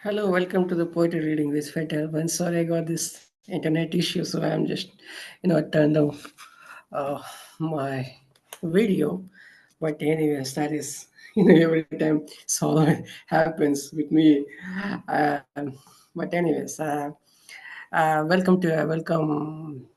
Hello, welcome to the poetry reading with Shwetha A. Sorry, I got this internet issue, so I'm just, turned off my video. But anyways, that is, every time so happens with me. Um, but anyways, welcome.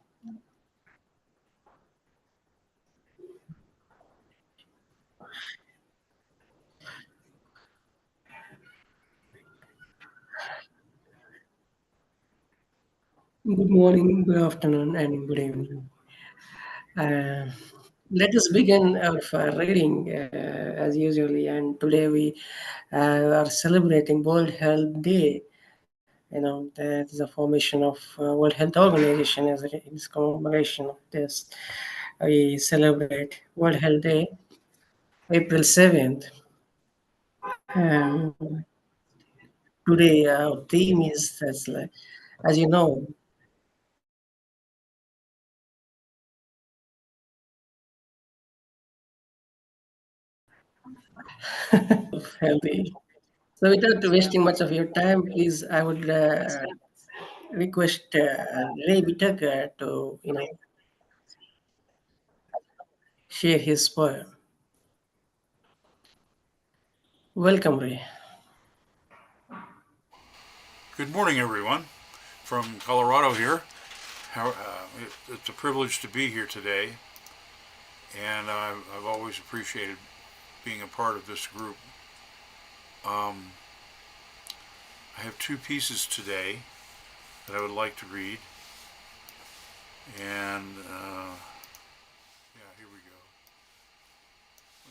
Good morning, good afternoon, and good evening. Uh, Let us begin our reading as usually, and today we are celebrating World Health Day. That is a formation of World Health Organization as it is commemoration of this. We celebrate World Health Day, April 7th. And today our theme is, as you know, healthy. So without wasting much of your time, please, I would request Ray Whitaker to, share his poem. Welcome, Ray. Good morning, everyone, from Colorado here. It's a privilege to be here today, and I've always appreciated being a part of this group. Um, I have two pieces today that I would like to read, and yeah, here we go.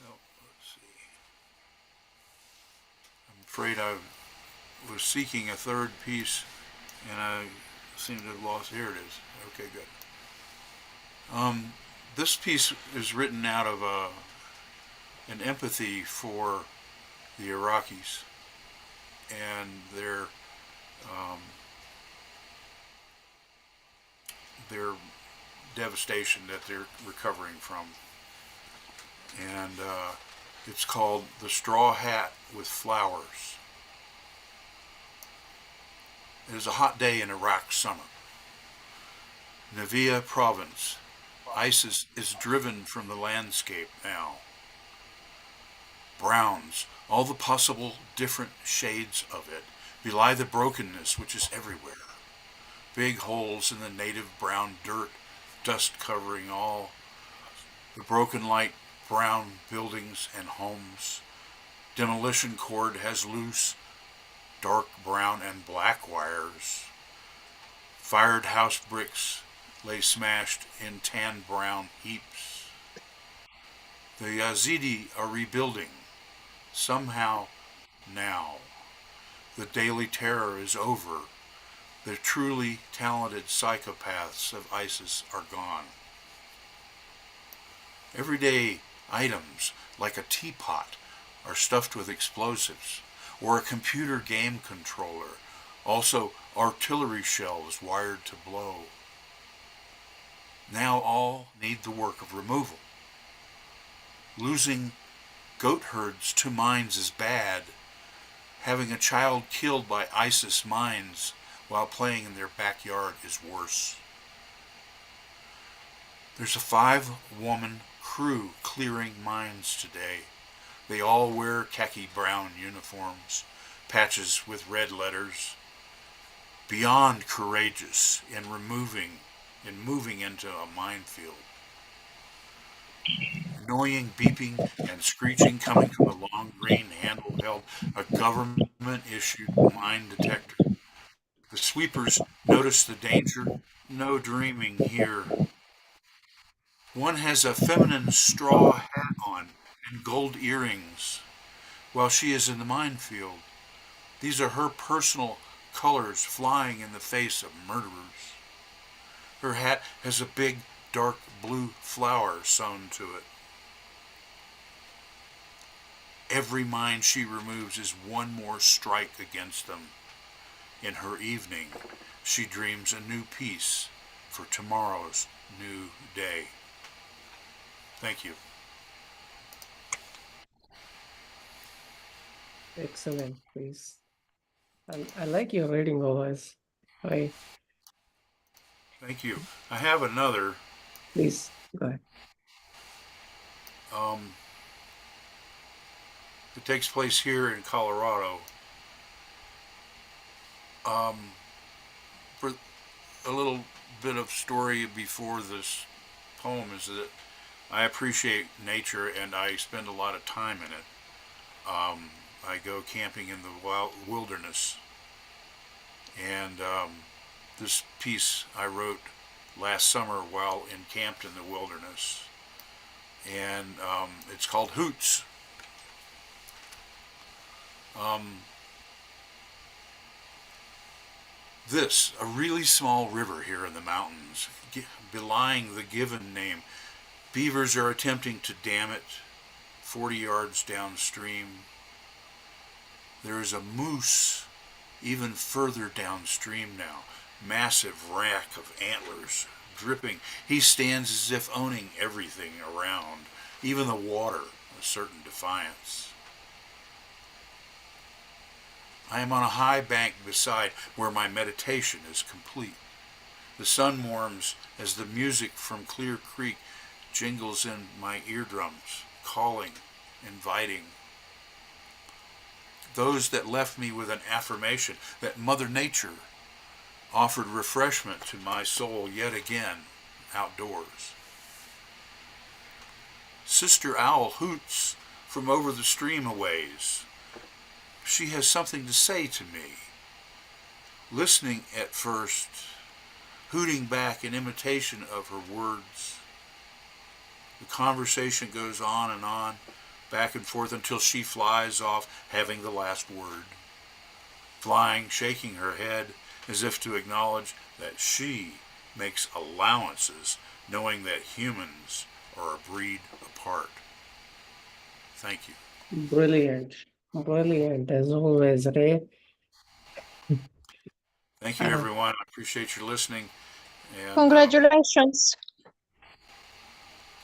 Well, let's see. I'm afraid I was seeking a third piece, and I seem to have lost. Here it is. Okay, good. Um, this piece is written out of an empathy for the Iraqis and um, their devastation that they're recovering from. And it's called The Straw Hat with Flowers. It is a hot day in Iraq summer. Navia province. ISIS is driven from the landscape now. Browns, all the possible different shades of it, belie the brokenness which is everywhere. Big holes in the native brown dirt, dust covering all. The broken light brown buildings and homes. Demolition cord has loose, dark brown and black wires. Fired house bricks lay smashed in tan brown heaps. The Yazidi are rebuilding, somehow now. The daily terror is over. The truly talented psychopaths of ISIS are gone. Everyday items like a teapot are stuffed with explosives, or a computer game controller, also artillery shells wired to blow. Now all need the work of removal. Losing goat herds to mines is bad. Having a child killed by ISIS mines while playing in their backyard is worse. There's a 5-woman crew clearing mines today. They all wear khaki brown uniforms, patches with red letters. Beyond courageous in moving into a minefield. Annoying beeping and screeching coming from a long green handheld, a government issued mine detector. The sweepers notice the danger. No dreaming here. One has a feminine straw hat on and gold earrings while she is in the minefield. These are her personal colors flying in the face of murderers. Her hat has a big dark blue flower sewn to it. Every mine she removes is one more strike against them. In her evening, she dreams a new piece for tomorrow's new day. Thank you. Excellent, please. I like your reading voice. Right, Thank you. I have another. please go ahead. Um, it takes place here in Colorado. Um, for a little bit of story before this poem is that I appreciate nature and I spend a lot of time in it. I go camping in the wild wilderness, and this piece I wrote last summer while encamped in the wilderness, and it's called Hoots. Um, this, a really small river here in the mountains, belying the given name. Beavers are attempting to dam it 40 yards downstream. There is a moose even further downstream now, massive rack of antlers dripping. He stands as if owning everything around, even the water, a certain defiance. I am on a high bank beside where my meditation is complete. The sun warms as the music from Clear Creek jingles in my eardrums, calling, inviting. Those that left me with an affirmation that Mother Nature offered refreshment to my soul yet again outdoors. Sister Owl hoots from over the stream a ways. She has something to say to me. Listening at first, hooting back in imitation of her words. The conversation goes on, back and forth until she flies off, having the last word. Flying, shaking her head as if to acknowledge that she makes allowances, knowing that humans are a breed apart. Thank you. Brilliant, brilliant as always, Ray. Thank you, Uh, everyone. I appreciate your listening. And Congratulations.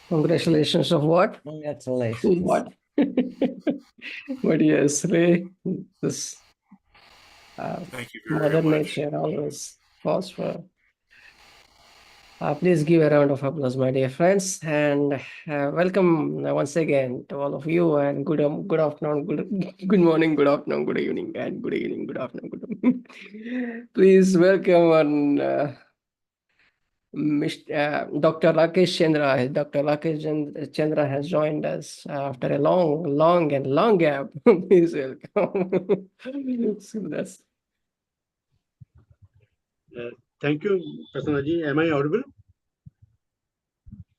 Congratulations of what? Congratulations. What? But yes, Ray, this thank you very Mother much. Nature always falls for. Please give a round of applause, my dear friends, and welcome once again to all of you. And good afternoon, good morning, good afternoon, good evening, and good evening, good afternoon, good evening. Please welcome on Dr. Rakesh Chandra. Dr. Chandra has joined us after a long and long gap. Please welcome. So that's Thank you, Prasannaji. Am I audible?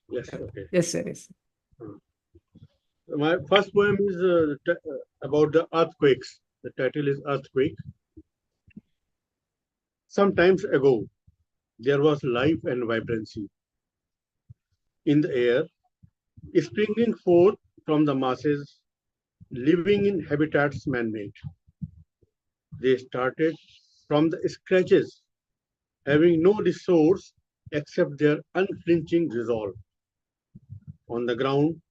Yes, okay. yes, sir. Yes. My first poem is about the earthquakes. The title is Earthquake. Some times ago, there was life and vibrancy in the air, springing forth from the masses, living in habitats man-made. They started from the scratches, having no resource except their unflinching resolve. On the ground,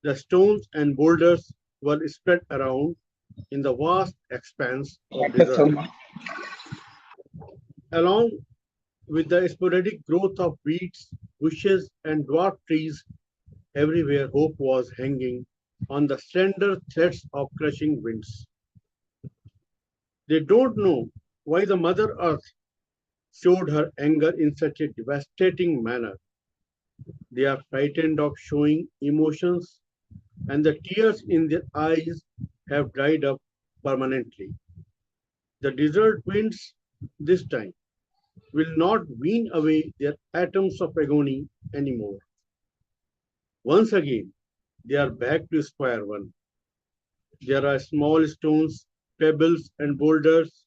the stones and boulders were spread around in the vast expanse of desert. Along with the sporadic growth of weeds, bushes, and dwarf trees, everywhere hope was hanging on the slender threads of crushing winds. They don't know why the Mother Earth showed her anger in such a devastating manner. They are frightened of showing emotions, and the tears in their eyes have dried up permanently. The desert winds this time will not wean away their atoms of agony anymore. Once again, they are back to square one. There are small stones, pebbles, and boulders,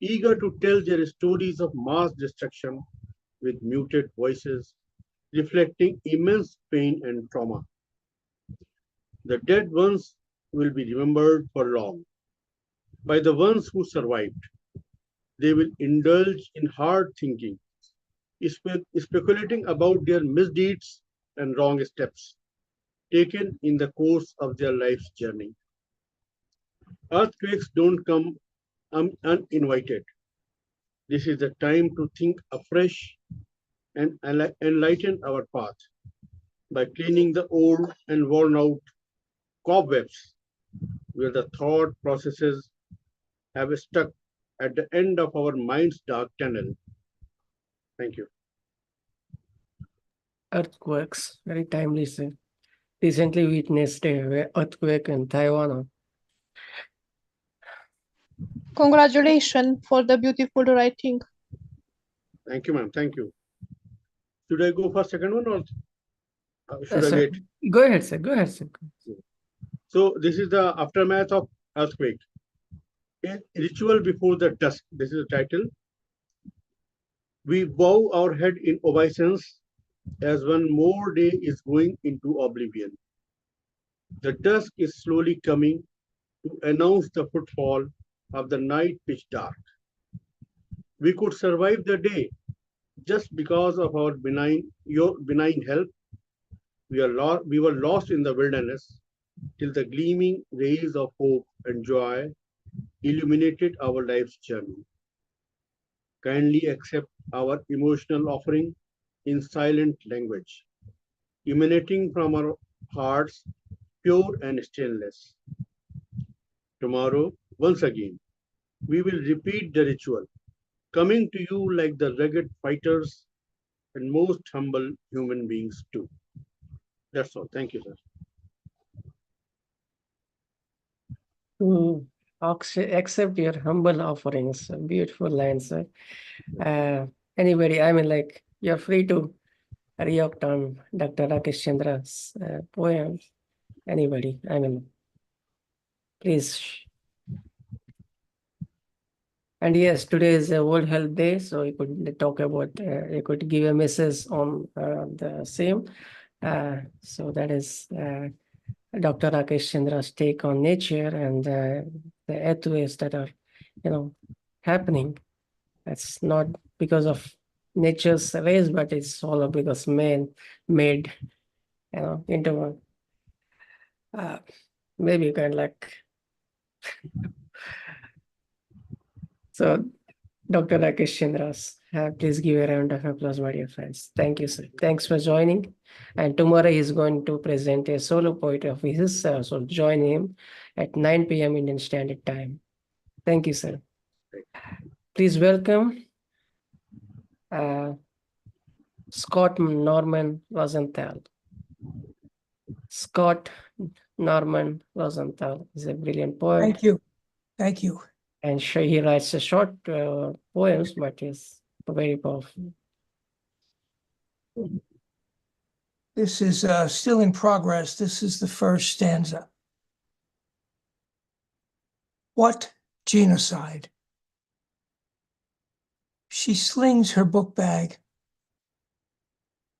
eager to tell their stories of mass destruction with muted voices, reflecting immense pain and trauma. The dead ones will be remembered for long by the ones who survived. They will indulge in hard thinking, speculating about their misdeeds and wrong steps taken in the course of their life's journey. Earthquakes don't come uninvited. This is the time to think afresh and enlighten our path by cleaning the old and worn out cobwebs where the thought processes have stuck at the end of our mind's dark tunnel. Thank you. Earthquakes, very timely, sir. Recently witnessed a earthquake in Taiwan. Congratulations for the beautiful writing. Thank you, ma'am. Thank you. Should I go for second one or should I Sir, wait? go ahead, sir. Go ahead, sir. So this is the aftermath of earthquake. A ritual before the dusk. This is the title. We bow our head in obeisance as one more day is going into oblivion. The dusk is slowly coming to announce the footfall of the night pitch dark. We could survive the day just because of your benign help. We were lost in the wilderness till the gleaming rays of hope and joy illuminated our life's journey. Kindly accept our emotional offering in silent language, emanating from our hearts, pure and stainless. Tomorrow, once again, we will repeat the ritual, coming to you like the rugged fighters and most humble human beings too. That's all. Thank you, sir. To accept your humble offerings. Beautiful lines, sir. Anybody, I mean, like, you're free to react on Dr. Rakesh Chandra's poems. Anybody, I mean, please. And yes, today is a World Health Day, so you could talk about, you could give a message on the same. So that is Dr. Rakesh Chandra's take on nature and the earthways that are, happening. That's not because of nature's ways, but it's all because man made, into maybe kind of like. So, Dr. Rakesh Chandras, please give a round of applause, my dear friends. Thank you, sir. Thanks for joining. And tomorrow he's going to present a solo poetry of his, so join him at 9 p.m. Indian Standard Time. Thank you, sir. Please welcome Scott Norman Rosenthal. Scott Norman Rosenthal is a brilliant poet. Thank you. Thank you. And he writes a short poems, but is very powerful. This is still in progress. This is the first stanza. What genocide? She slings her book bag.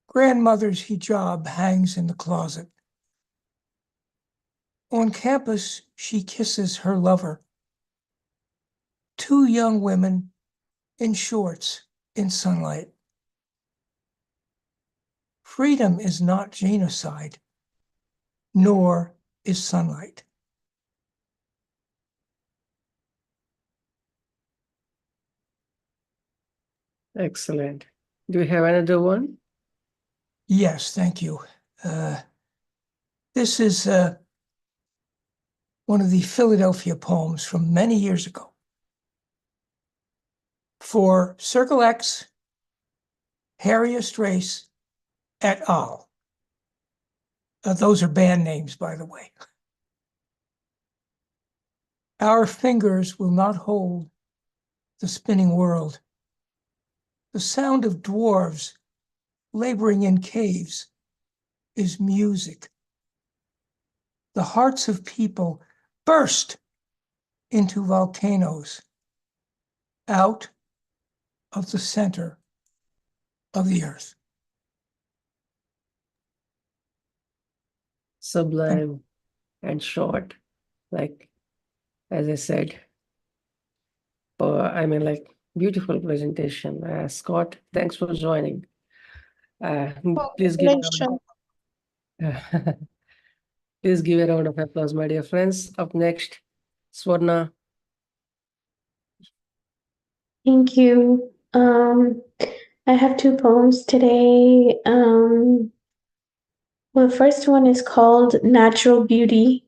Grandmother's hijab hangs in the closet. On campus, she kisses her lover. Two young women in shorts in sunlight. Freedom is not genocide, nor is sunlight. Excellent. Do you have another one? Yes, thank you. This is one of the Philadelphia poems from many years ago. For Circle X, Harriet Strace et al. Those are band names, by the way. Our fingers will not hold the spinning world. The sound of dwarves laboring in caves is music. The hearts of people burst into volcanoes out of the center of the earth. Sublime and short, like, as I said. Beautiful presentation. Scott, thanks for joining. Please give please give a round of applause, my dear friends. Up next, Swarna Thank you. I have two poems today. Well, the first one is called Natural Beauty.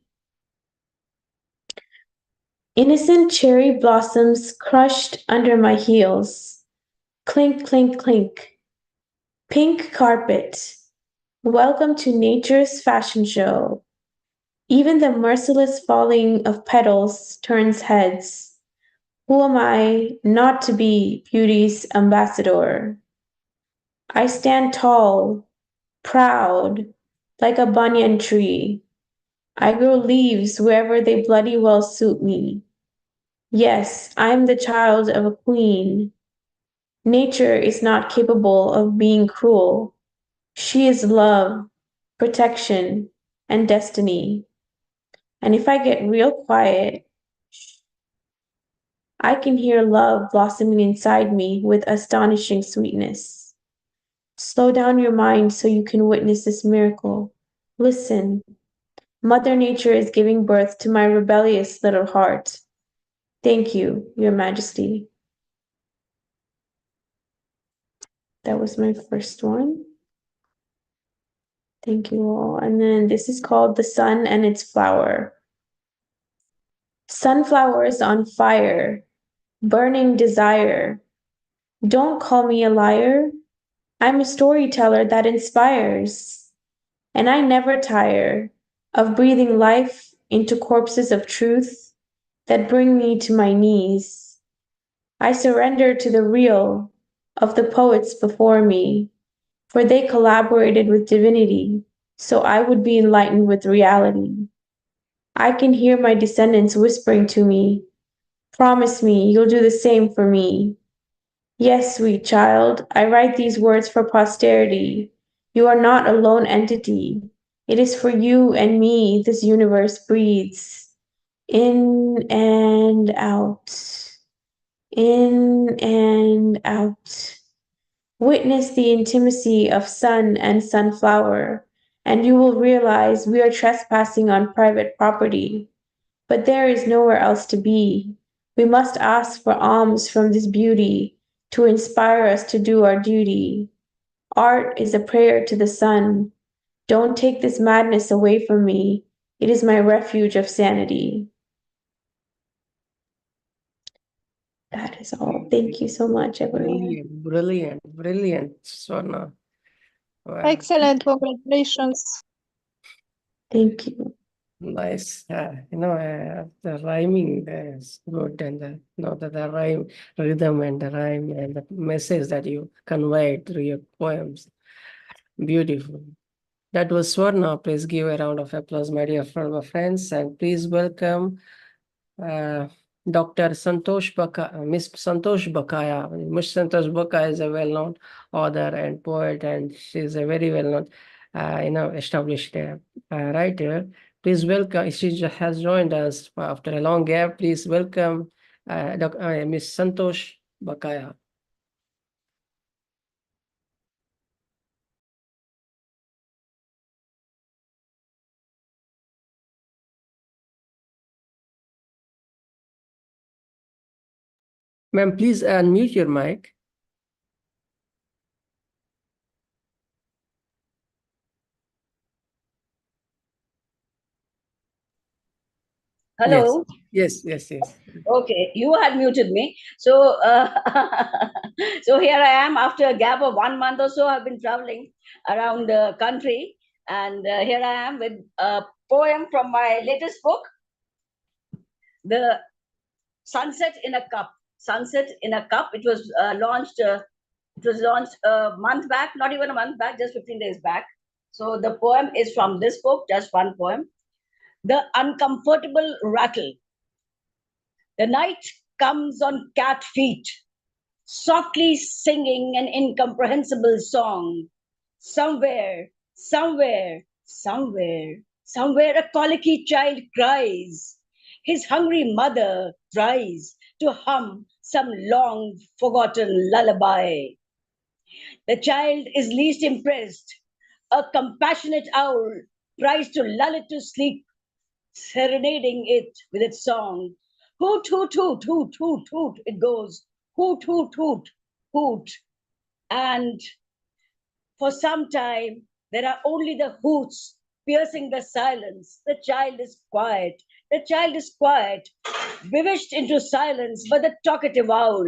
Innocent cherry blossoms crushed under my heels. Clink, clink, clink. Pink carpet. Welcome to nature's fashion show. Even the merciless falling of petals turns heads. Who am I not to be beauty's ambassador? I stand tall, proud, like a banyan tree. I grow leaves wherever they bloody well suit me. Yes, I am the child of a queen. Nature is not capable of being cruel. She is love, protection, and destiny. And if I get real quiet, I can hear love blossoming inside me with astonishing sweetness. Slow down your mind so you can witness this miracle. Listen, Mother Nature is giving birth to my rebellious little heart. Thank you, Your Majesty. That was my first one. Thank you all. And then this is called The Sun and Its Flower. Sunflowers on fire, burning desire. Don't call me a liar. I'm a storyteller that inspires. And I never tire of breathing life into corpses of truth that bring me to my knees. I surrender to the real of the poets before me, for they collaborated with divinity, so I would be enlightened with reality. I can hear my descendants whispering to me, promise me you'll do the same for me. Yes, sweet child, I write these words for posterity. You are not a lone entity. It is for you and me this universe breathes. In and out. In and out. Witness the intimacy of sun and sunflower, and you will realize we are trespassing on private property. But there is nowhere else to be. We must ask for alms from this beauty to inspire us to do our duty. Art is a prayer to the sun. Don't take this madness away from me. It is my refuge of sanity. That is all. Thank you so much, everyone. Brilliant, brilliant, brilliant, Swarna. Wow, Excellent. Congratulations. Thank you. nice. The rhyming is good, and the rhyme, rhythm, and the rhyme, and the message that you conveyed through your poems. Beautiful. That was Swarna. Please give a round of applause, my dear friends, and please welcome uh, Dr. Santosh Bakaya, Miss Santosh Bakaya. Miss Santosh Bakaya is a well-known author and poet, and she's a very well-known, established writer. Please welcome. She has joined us after a long gap. Please welcome Miss Santosh Bakaya. Ma'am, please unmute your mic. Hello. Yes, yes, yes. Okay, you had muted me. So, so here I am after a gap of 1 month or so. I've been traveling around the country, and here I am with a poem from my latest book, "The Sunset in a Cup." Sunset in a Cup. It was launched. It was launched a month back, not even a month back, just 15 days back. So the poem is from this book, just one poem. The Uncomfortable Rattle. The night comes on cat feet, softly singing an incomprehensible song. Somewhere, somewhere, somewhere, somewhere a colicky child cries. His hungry mother tries to hum some long forgotten lullaby. The child is least impressed. A compassionate owl tries to lull it to sleep, serenading it with its song. Hoot, hoot, hoot, hoot, hoot, hoot, it goes Hoot, hoot, hoot, hoot. And for some time, there are only the hoots piercing the silence. The child is quiet. The child is quiet, bewitched into silence by the talkative owl.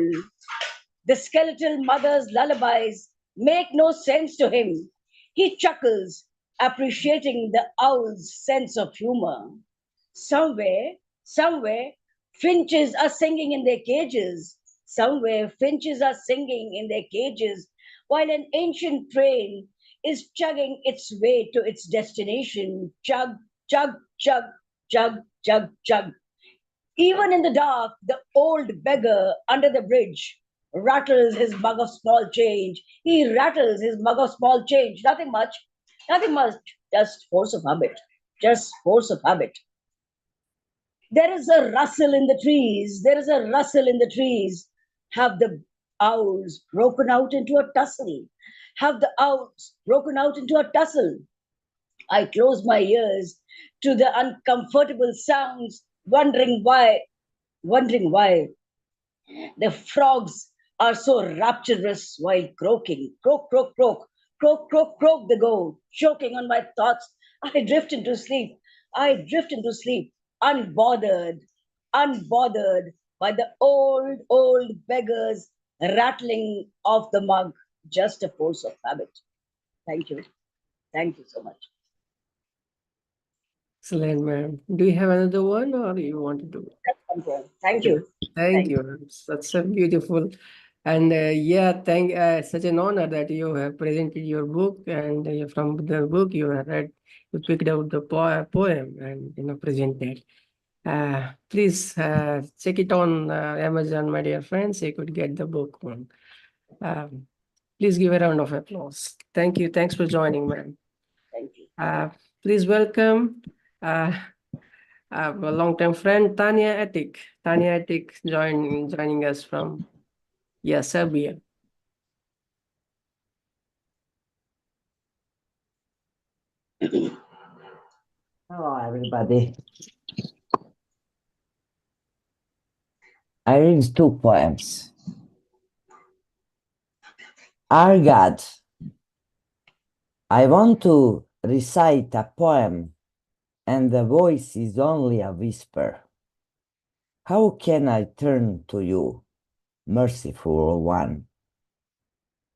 The skeletal mother's lullabies make no sense to him. He chuckles, appreciating the owl's sense of humor. Somewhere, finches are singing in their cages. Somewhere, finches are singing in their cages, while an ancient train is chugging its way to its destination. Chug, chug, chug, chug, chug, chug. Even in the dark, the old beggar under the bridge rattles his mug of small change. He rattles his mug of small change. Nothing much, just force of habit. Just force of habit. There is a rustle in the trees. There is a rustle in the trees. Have the owls broken out into a tussle? Have the owls broken out into a tussle? I close my ears to the uncomfortable sounds, wondering why the frogs are so rapturous while croaking. Croak, croak, croak, croak, croak, croak, they go, choking on my thoughts. I drift into sleep. I drift into sleep, unbothered, unbothered by the old beggars rattling off the mug, just a force of habit. Thank you. Thank you so much. Excellent, ma'am. Do you have another one or you want to do? Thank you. Thank you. Such a beautiful and yeah, such an honor that you have presented your book and from the book you have read, you picked out the poem and presented. Please check it on Amazon, my dear friends. You could get the book one. Please give a round of applause. Thank you. Thanks for joining, ma'am. Thank you. Please welcome a long-time friend, Tanja Ajtic. Tanja Ajtic joining us from Serbia. Hello, everybody. I read two poems. Our God. I want to recite a poem, and the voice is only a whisper. How can I turn to you, merciful one?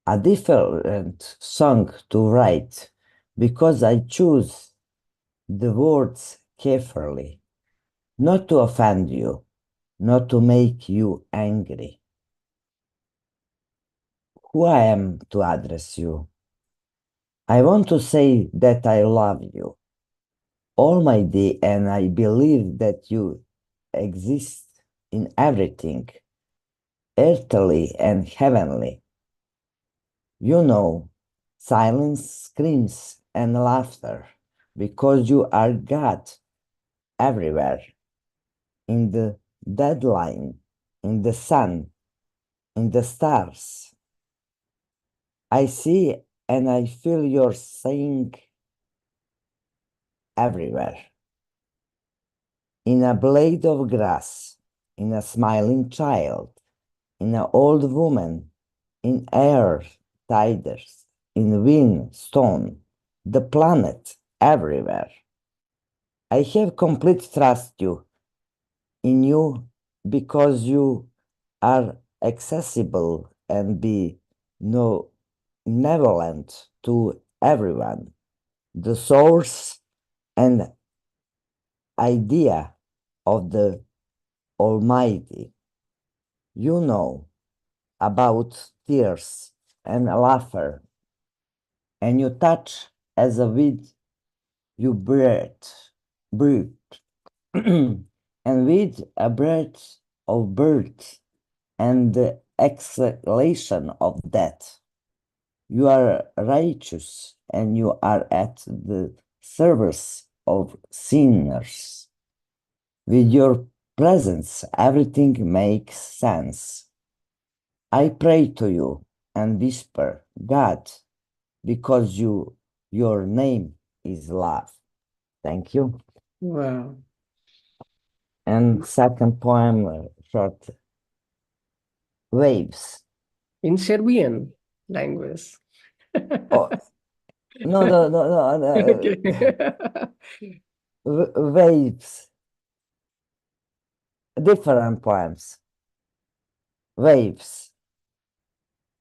A different song to write, because I choose the words carefully, not to offend you, not to make you angry. Who I am to address you? I want to say that I love you, Almighty, and I believe that you exist in everything, earthly and heavenly. You know, silence, screams, and laughter, because you are God everywhere, in the deadline, in the sun, in the stars. I see and I feel your saying everywhere. In a blade of grass, in a smiling child, in an old woman, in air, tides, in wind, stone, the planet, everywhere. I have complete trust in you because you are accessible and be benevolent to everyone. The source and idea of the Almighty. You know about tears and laughter, and you touch as a with you breathe, and with a breath of birth and the exhalation of death. You are righteous and you are at the service of sinners. With your presence, everything makes sense. I pray to you and whisper, God, because your name is love. Thank you. Wow. And second poem, short. Waves. In Serbian language. Oh, no. Okay. Waves. Different poems. Waves.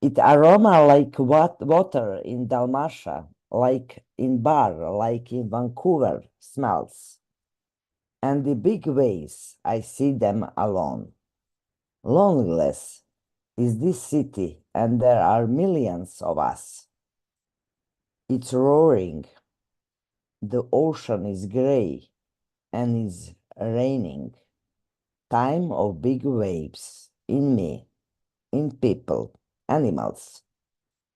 It aroma like water in Dalmatia, like in Bar, like in Vancouver smells. And the big waves, I see them alone. Loneliness is this city, and there are millions of us. It's roaring. The ocean is gray and is raining. Time of big waves in me, in people, animals,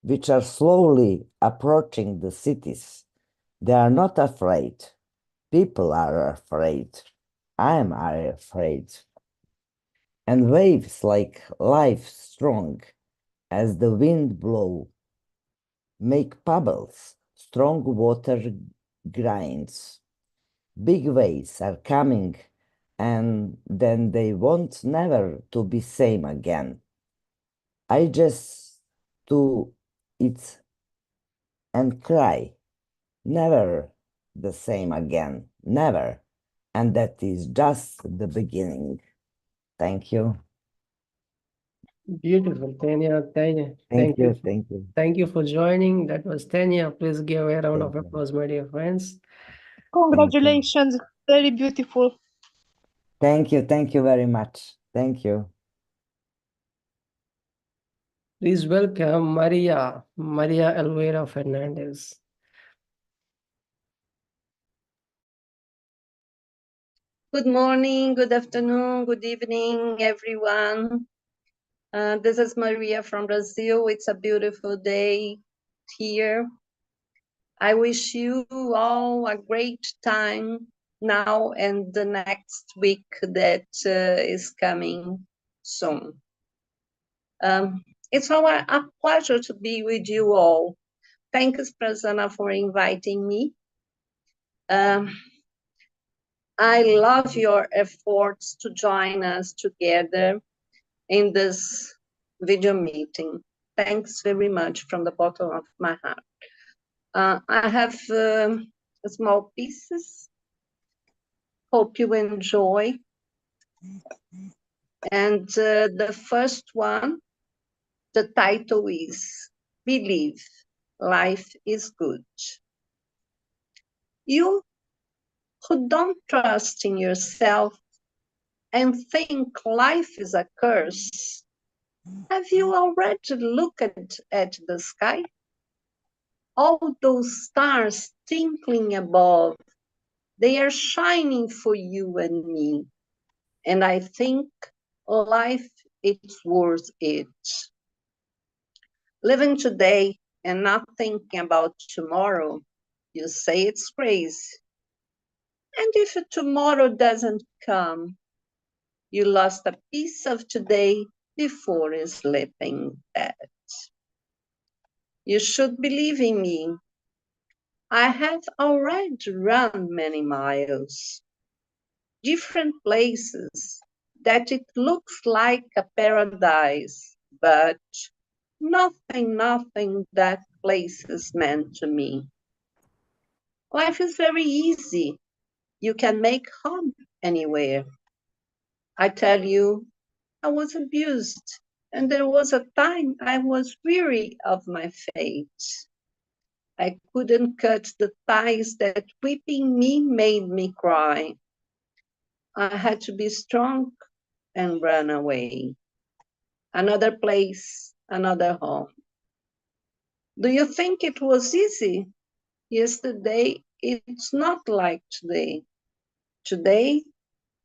which are slowly approaching the cities. They are not afraid. People are afraid. I am afraid. And waves like life strong as the wind blow, make pebbles, strong water grinds. Big waves are coming, and then they won't never to be same again. I just do it and cry, never the same again, never. And that is just the beginning. Thank you. Beautiful, Tanya. Tanya, Thank you. Thank you. thank you for joining. That was Tanya. Please give a round of Thank you. applause, my dear friends. Congratulations, very beautiful. Thank you. Thank you very much. Thank you. Please welcome Maria Elvira Fernandez. Good morning, good afternoon, good evening, everyone. This is Maria from Brazil. It's a beautiful day here. I wish you all a great time now and the next week that is coming soon. It's a pleasure to be with you all. Thanks, Prasanna, for inviting me. I love your efforts to join us together in this video meeting. Thanks very much from the bottom of my heart. I have small pieces. Hope you enjoy. And the first one, the title is Believe Life is Good. You who don't trust in yourself and think life is a curse, have you already looked at the sky? All those stars twinkling above, they are shining for you and me. And I think life is worth it. Living today and not thinking about tomorrow, you say it's crazy. And if tomorrow doesn't come, you lost a piece of today before sleeping dead. You should believe in me. I have already run many miles, different places that it looks like a paradise, but nothing that place is meant to me. Life is very easy. You can make home anywhere. I tell you, I was abused, and there was a time I was weary of my fate. I couldn't cut the ties that whipping me made me cry. I had to be strong and run away. Another place, another home. Do you think it was easy? Yesterday, it's not like today. Today,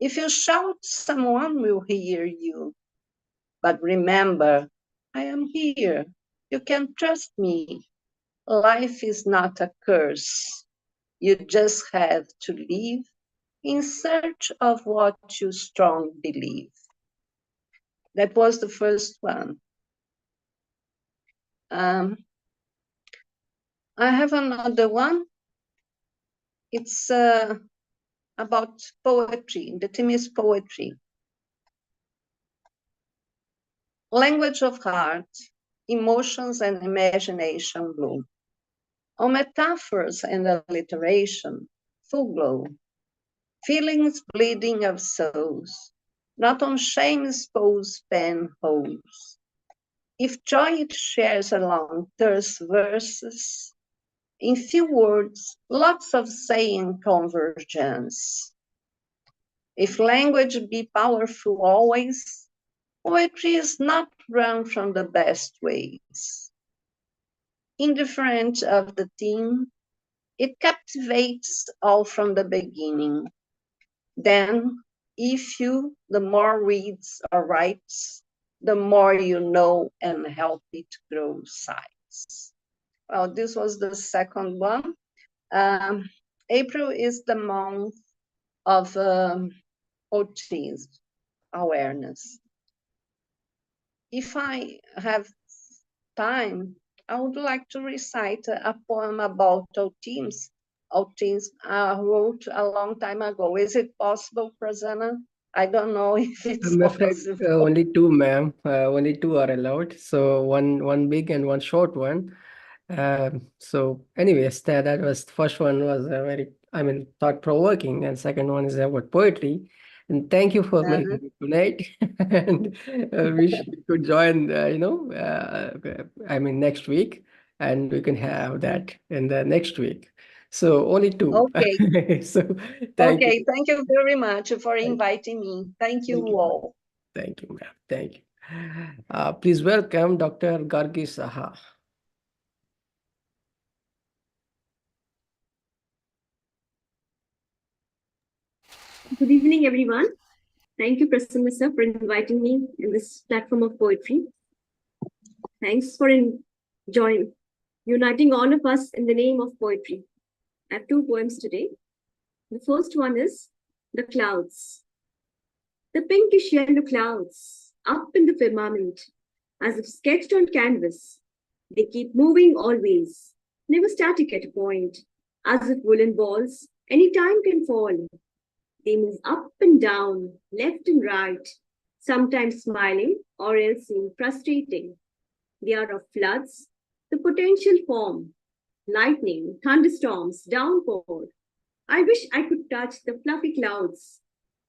if you shout, someone will hear you. But remember, I am here. You can trust me. Life is not a curse. You just have to live in search of what you strongly believe. That was the first one. I have another one. It's about poetry. The theme is poetry. language of heart, emotions and imagination bloom. On metaphors and alliteration, full glow. Feelings bleeding of souls, not on shame-exposed pen holes. If joy it shares along terse verses, in few words, lots of saying convergence. If language be powerful always, poetry is not run from the best ways. Indifferent of the theme, it captivates all from the beginning. Then, if you the more reads or writes, the more you know and help it grow size. Well, this was the second one. April is the month of autism awareness. If I have time, I would like to recite a poem about autism. Autism I wrote a long time ago. Is it possible, Prasanna? I don't know if it's I'm afraid possible. only two, ma'am. Only two are allowed. So one big and one short one. So anyways, that was first one was very, I mean, thought-provoking, and second one is about poetry. And thank you for Uh-huh. bringing it tonight. And wish you could join, I mean, next week, and we can have that in the next week. So only two. Okay, So thank you. okay. Thank you very much for Thank inviting me. Thank you thank you. all. Thank you, ma'am. Thank you. Please welcome Dr. Gargi Saha. Good evening, everyone. Thank you, Prasanna sir, for inviting me in this platform of poetry. Thanks for uniting all of us in the name of poetry. I have two poems today. The first one is The Clouds. The pinkish yellow clouds up in the firmament, as if sketched on canvas. They keep moving always, never static at a point, as if woolen balls any time can fall. They move up and down, left and right, sometimes smiling or else seem frustrating. They are of floods, the potential form, lightning, thunderstorms, downpour. I wish I could touch the fluffy clouds,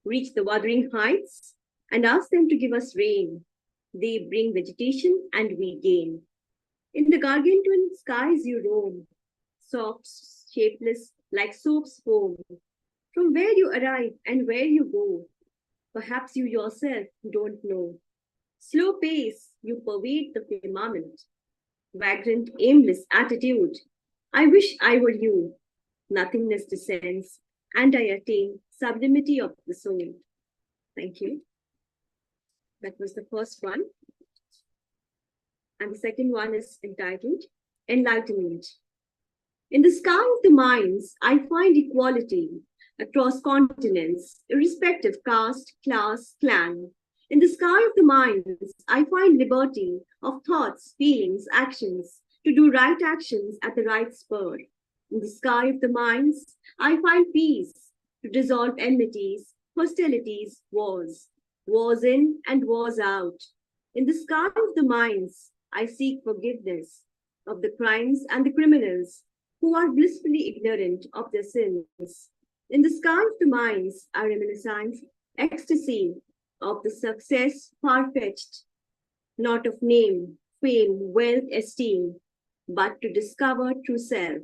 reach the wuthering heights, and ask them to give us rain. They bring vegetation and we gain. In the gargantuan skies you roam, soft, shapeless, like soap's foam. From where you arrive and where you go, perhaps you yourself don't know. Slow pace, you pervade the firmament. Vagrant, aimless attitude. I wish I were you. Nothingness descends, and I attain sublimity of the soul. Thank you. That was the first one. And the second one is entitled Enlightenment. In the sky of the minds, I find equality across continents, irrespective of caste, class, clan. In the sky of the minds, I find liberty of thoughts, feelings, actions, to do right actions at the right spur. In the sky of the minds, I find peace, to dissolve enmities, hostilities, wars in and wars out. In the sky of the minds, I seek forgiveness of the crimes and the criminals who are blissfully ignorant of their sins. In the sky of the minds, I reminiscence, ecstasy of the success far-fetched, not of name, fame, wealth, esteem, but to discover true self.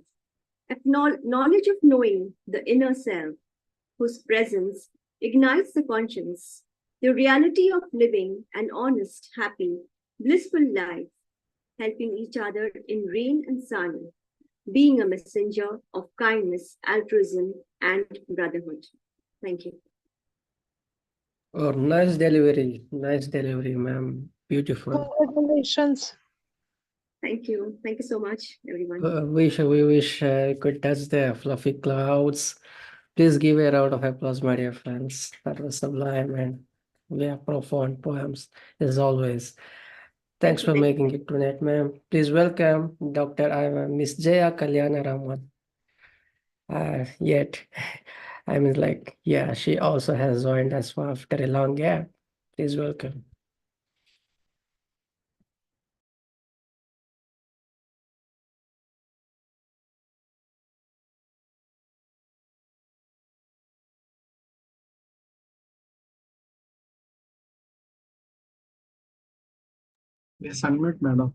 Knowledge of knowing the inner self, whose presence ignites the conscience, the reality of living an honest, happy, blissful life, helping each other in rain and sun, being a messenger of kindness, altruism, and brotherhood. Thank you. Oh, nice delivery, ma'am. Beautiful. Congratulations. Thank you. Thank you so much, everyone. We wish could touch the fluffy clouds. Please give a round of applause, my dear friends. That was sublime and we have profound poems, as always. Thanks for making it tonight, ma'am. Please welcome Dr. Miss Jaya Kalyanaraman. Yet, I mean, like, yeah, she also has joined us after a long gap. Please welcome. Please unmute, madam.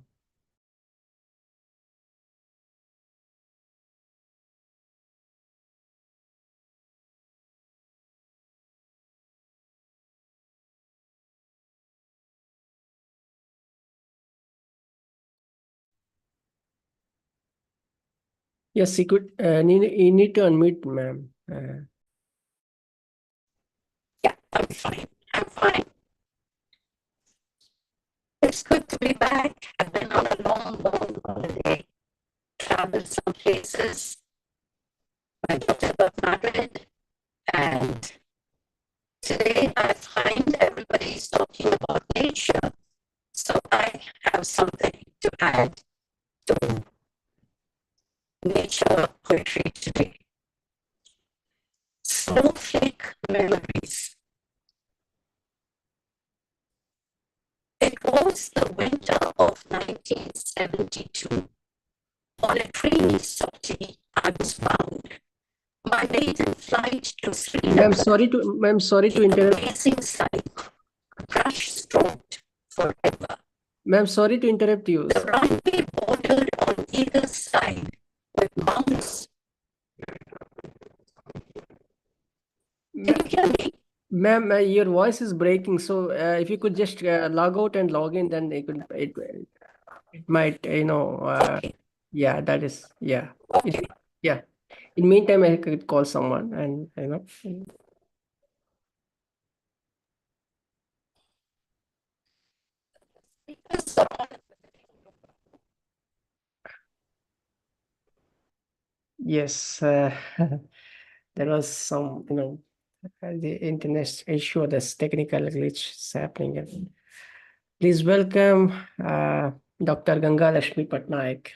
Yes, you could. You need to unmute, ma'am. Yeah, I'm fine. I'm fine. It's good to be back. I've been on a long, long holiday. Traveled some places. Went to Madrid. And today I find everybody's talking about nature. So I have something to add to nature poetry today. Snowflake memories. It was the winter of 1972. On a train sortie, I was found. My maiden flight to Srinagar. Ma'am, sorry to interrupt. Amazing sight. Crush stroked forever. Ma'am, sorry to interrupt you. The runway bordered on either side with mountains. Can you hear me? Ma'am, your voice is breaking. So if you could just log out and log in, then it might, Okay. yeah, that is, yeah. Okay. Yeah. In meantime, I could call someone and, Because yes, there was some, the internet issue, this technical glitch is happening. And please welcome Dr. Gangalaxmi Patnaik.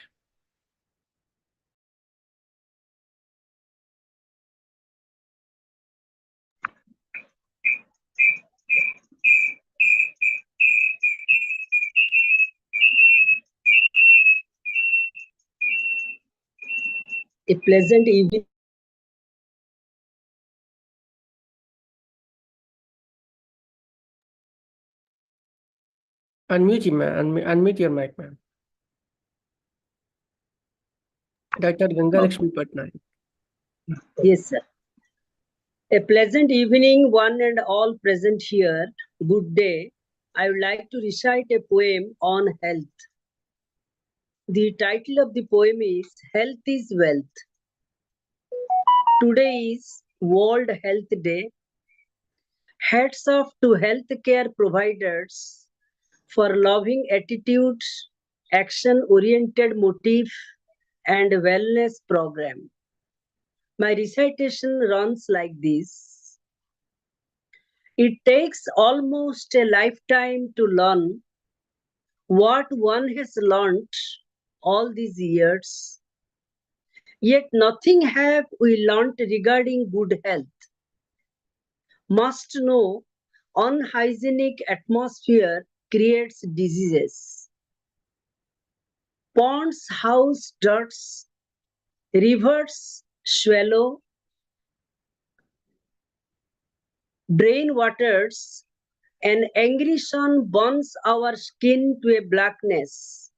A pleasant evening. Unmute him, unmute your mic, ma'am. Dr. Gangalaxmi Patnaik. Yes, sir. A pleasant evening, one and all present here. Good day. I would like to recite a poem on health. The title of the poem is Health is Wealth. Today is World Health Day. Hats off to healthcare providers for loving attitudes, action-oriented motive, and wellness program. My recitation runs like this. It takes almost a lifetime to learn what one has learnt all these years. Yet nothing have we learnt regarding good health. Must know unhygienic atmosphere creates diseases. Ponds house dirts, rivers swallow, drain waters, an angry sun burns our skin to a blackness.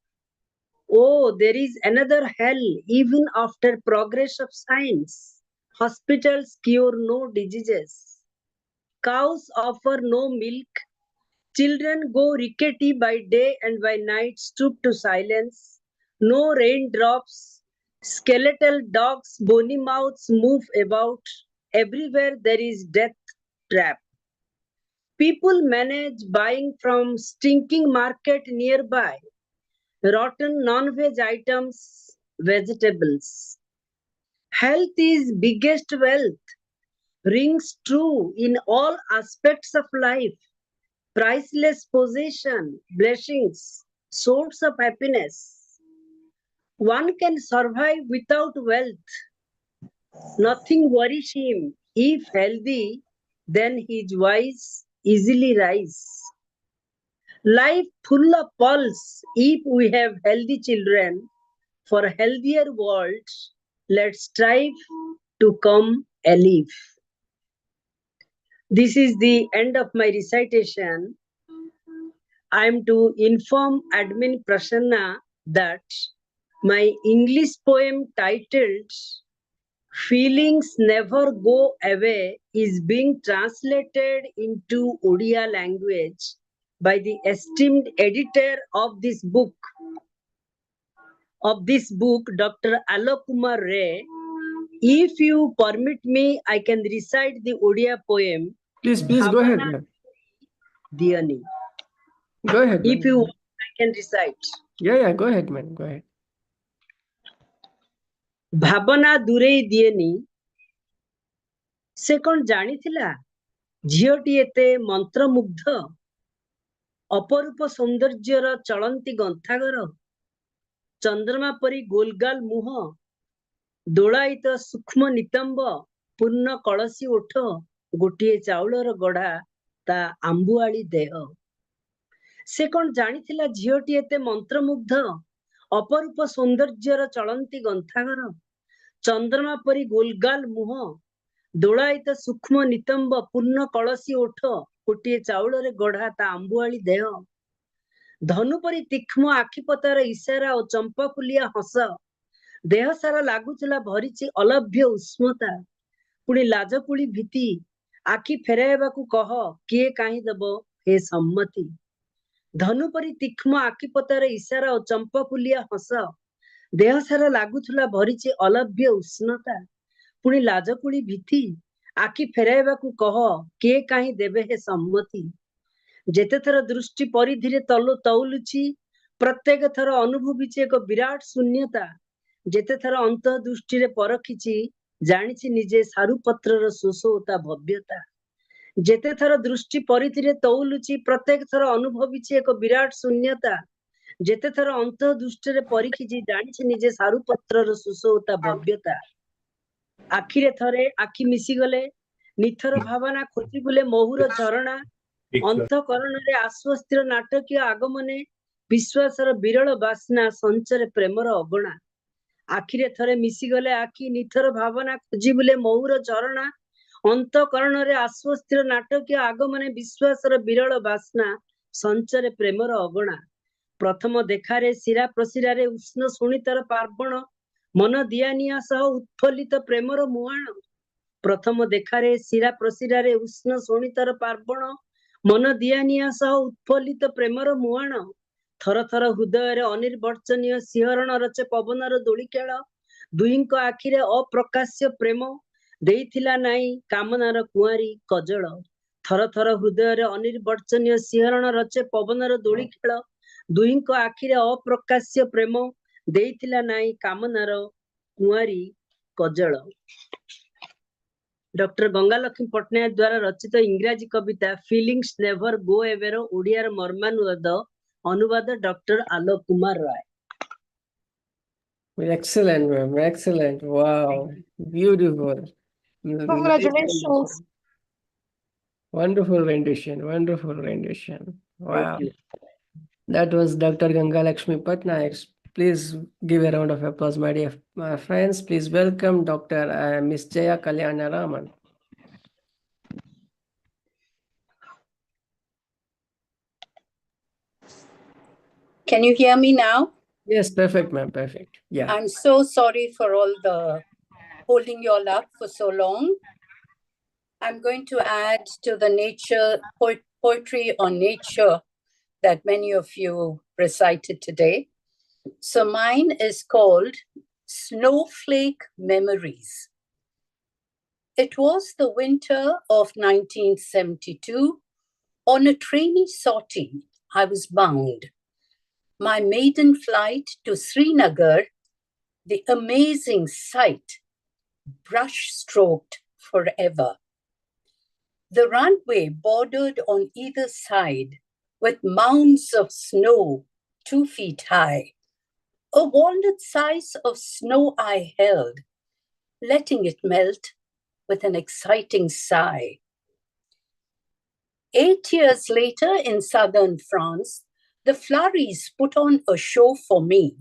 Oh, there is another hell even after progress of science. Hospitals cure no diseases. Cows offer no milk. Children go rickety by day and by night stoop to silence. No raindrops. Skeletal dogs, bony mouths move about. Everywhere there is death trap. People manage buying from stinking market nearby. Rotten non-veg items, vegetables. Health is biggest wealth. Rings true in all aspects of life. Priceless possession, blessings, source of happiness. One can survive without wealth. Nothing worries him. If healthy, then his wise easily rise. Life full of pulse if we have healthy children. For a healthier world, let's strive to come alive. This is the end of my recitation. I am to inform Admin Prasanna that my English poem titled Feelings Never Go Away is being translated into Odia language by the esteemed editor of this book, Dr. Alok Kumar Ray. If you permit me, I can recite the Odia poem. Please go ahead, ma'am. Diani. Go ahead, ma'am. If you want, I can recite. Yeah, go ahead, ma'am. Go ahead. ଭାବନା ଦୂରେଇ ଦିଏନି ସେ କଣ ଜାଣିଥିଲା ଝିଅଟି ଏତେ ମନ୍ତ୍ରମୁଗ୍ଧ ଅପରୂପ ସୌନ୍ଦର୍ଯ୍ୟର ଚଳନ୍ତି ଗନ୍ଥାଘର ଚନ୍ଦ୍ରମା ପରି ଗୋଲଗାଲ ମୁହଁ ଦୋଳାୟିତ ସୂକ୍ଷ୍ମ ନିତମ୍ବ ପୂର୍ଣ୍ଣ କଳସୀ ଓଠ ଗୋଟିଏ ଚାଉଳର ଗଢା ତା ଆମ୍ବୁଆଳି ଦେହ ସେ କଣ ଜାଣିଥିଲା ଝିଅଟି ଏତେ ମନ୍ତ୍ରମୁଗ୍ଧ ଅପରୂପ ସୌନ୍ଦର୍ଯ୍ୟର ଚଳନ୍ତି ଗନ୍ଥାଘର ଚନ୍ଦ୍ରମା ପରି ଗୋଲଗାଲ ମୁହଁ ଦୋଳାୟିତ ସୂକ୍ଷ୍ମ ନିତମ୍ବ ପୂର୍ଣ୍ଣ କଳସୀ ଓଠ ଗୋଟିଏ ଚାଉଳରେ ଗଢା ତା ଆମ୍ବୁଆଳି ଦେହ ଧନୁ ପରି ତୀକ୍ଷ୍ମ ଆଖିପତାର ଇଶାରା ଓ ଚମ୍ପାଫୁଲିଆ ହସ ଦେହ ସାରା ଲାଗୁଥିଲା ଭରିଛି ଅଲଭ୍ୟ ଉଷ୍ମତା ପୁଣି ଲାଜକୁଳି ଭୀତି ଆଖି ଫେରାଇବାକୁ କହ କିଏ କାହିଁ ଦେବ ହେ ସମ୍ମତି ଧନୁ ପରି ତୀକ୍ଷ୍ମ ଆଖିପତାର ଇଶାରା ଓ ଚମ୍ପାଫୁଲିଆ ହସ ଦେହ ସାରା ଲାଗୁଥିଲା ଭରିଛି ଅଲଭ୍ୟ ଉଷ୍ଣତା ପୁଣି ଲାଜକୁଳି ଭୀତି ଆଖି ଫେରାଇବାକୁ କହ କିଏ କାହିଁ ଦେବେ ହେ ସମ୍ମତି ଯେତେଥର ଦୃଷ୍ଟି ପରିଧିରେ ତଉଲୁଛି ପ୍ରତ୍ୟେକ ଥର ଅନୁଭବିଛି ଏକ ବିରାଟ ଶୂନ୍ୟତା ଯେତେଥର ଅନ୍ତଃ ଦୃଷ୍ଟିରେ ପରଖିଛି ଜାଣିଛି ନିଜେ ସାରୁପତ୍ରର ଶୋଷ ଓ ତା ଭବ୍ୟତା ଯେତେଥର ଦୃଷ୍ଟି ପରିଧିରେ ତଉଲୁଛି ପ୍ରତ୍ୟେକ ଥର ଅନୁଭବିଛି ଏକ ବିରାଟ ଶୂନ୍ୟତା ଯେତେଥର ଅନ୍ତଃ ଦୃଷ୍ଟିରେ ପରୀଖିଛି ଜାଣିଛି ନିଜେ ସାରୁପତ୍ରର ଶୋଷ ଓ ତା ଭବ୍ୟତା ଆଖିରେ ଥରେ ଆଖି ମିଶିଗଲେ ନିଥର ଭାବନା ଖୋଜି ବୁଲେ ମହୁର ଝରଣା ଅନ୍ତଃକରଣରେ ଆଶ୍ୱସ୍ତିର ନାଟକୀୟ ଆଗମନେ ବିଶ୍ୱାସର ବିରଳ ବାସ୍ନା ସଞ୍ଚରେ ପ୍ରେମର ଅଗଣା ଆଖିରେ ଥରେ ମିଶିଗଲେ ଆଖି ନିଥର ଭାବନା ଖୋଜି ବୁଲେ ମହୁର ଝରଣା ଅନ୍ତଃକରଣରେ ଆଶ୍ୱସ୍ତିର ନାଟକୀୟ ଆଗମନେ ବିଶ୍ୱାସର ବିରଳ ବାସ୍ନା ସଞ୍ଚରେ ପ୍ରେମର ଅଗଣା ପ୍ରଥମ ଦେଖାରେ ଶିରା ପ୍ରଶିରାରେ ଉଷ୍ଣ ଶୋଣିତର ପାର୍ବଣ ମନ ଦିଆନିଆ ସହ ଉତ୍ଫୁଲ୍ଲିତ ପ୍ରେମର ମୁହାଣ ପ୍ରଥମ ଦେଖାରେ ଶିରା ପ୍ରଶିରାରେ ଉଷ୍ଣ ଶୋଣିତର ପାର୍ବଣ ମନ ଦିଆନିଆ ସହ ଉତ୍ଫୁଲ୍ଲିତ ପ୍ରେମର ମୁହାଣ ଥର ଥର ହୃଦୟରେ ଅନିର୍ବଚନୀୟ ଶିହରଣ ରଚେ ପବନର ଦୋଳି ଖେଳ ଦୁହିଁଙ୍କ ଆଖିରେ ଅପ୍ରକାଶ୍ୟ ପ୍ରେମ ଦେଇଥିଲା ନାଇଁ କାମନାର କୁଆଁରୀ କଜଳ ଥର ଥର ହୃଦୟରେ ଅନିର୍ବଚନୀୟ ଶିହରଣ ରଚେ ପବନର ଦୋଳି ଖେଳ ଦୁହିଁଙ୍କ ଆଖିରେ ଅପ୍ରକାଶ୍ୟ ପ୍ରେମ ଦେଇଥିଲା ନାଇଁ କାମନାର କୁଆଁରୀ କଜଳ ଡକ୍ଟର ଗଙ୍ଗାଲକ୍ଷ୍ମୀ ପଟ୍ଟନାୟକ ଦ୍ୱାରା ରଚିତ ଇଂରାଜୀ କବିତା ଫିଲିଂସ୍ ନେଭର ଗୋ ଏୱେର ଓଡ଼ିଆର ମର୍ମାନୁବାଦ ଅନୁବାଦ doctor Alok Kumar Ray Excellent, ma'am. Excellent. Wow. Beautiful. Congratulations. Wonderful rendition. Wonderful rendition. Wow. Thank you. That was Dr. Gangalaxmi Patnaik. Please give a round of applause, my dear friends. Please welcome Dr. Miss Jaya Kalyanaraman. Can you hear me now? Yes, perfect, ma'am. Perfect. Yeah. I'm so sorry for all the holding you all up for so long. I'm going to add to the nature poetry on nature that many of you recited today. So mine is called Snowflake Memories. It was the winter of 1972. On a trainee sortie, I was bound. My maiden flight to Srinagar, the amazing sight, brush-stroked forever. The runway bordered on either side with mounds of snow 2 feet high. A walnut size of snow I held, letting it melt with an exciting sigh. 8 years later in southern France, the flurries put on a show for me.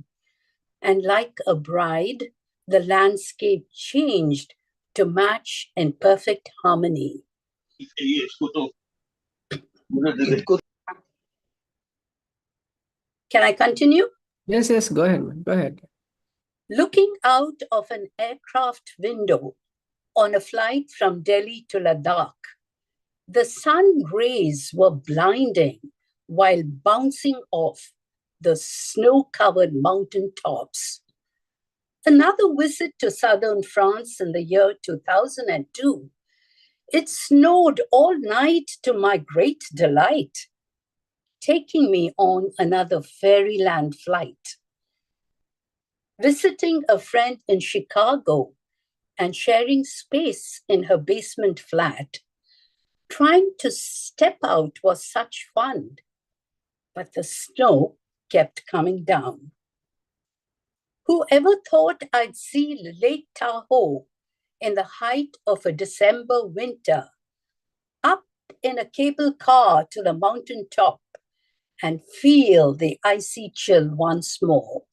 And like a bride, the landscape changed to match in perfect harmony. Can I continue? Yes, yes, go ahead, man. Go ahead. Looking out of an aircraft window on a flight from Delhi to Ladakh, the sun rays were blinding while bouncing off the snow-covered mountain tops. Another visit to southern France in the year 2002. It snowed all night to my great delight, taking me on another fairyland flight. Visiting a friend in Chicago and sharing space in her basement flat. Trying to step out was such fun, but the snow kept coming down. Whoever thought I'd see Lake Tahoe in the height of a December winter, up in a cable car to the mountain top and feel the icy chill once more.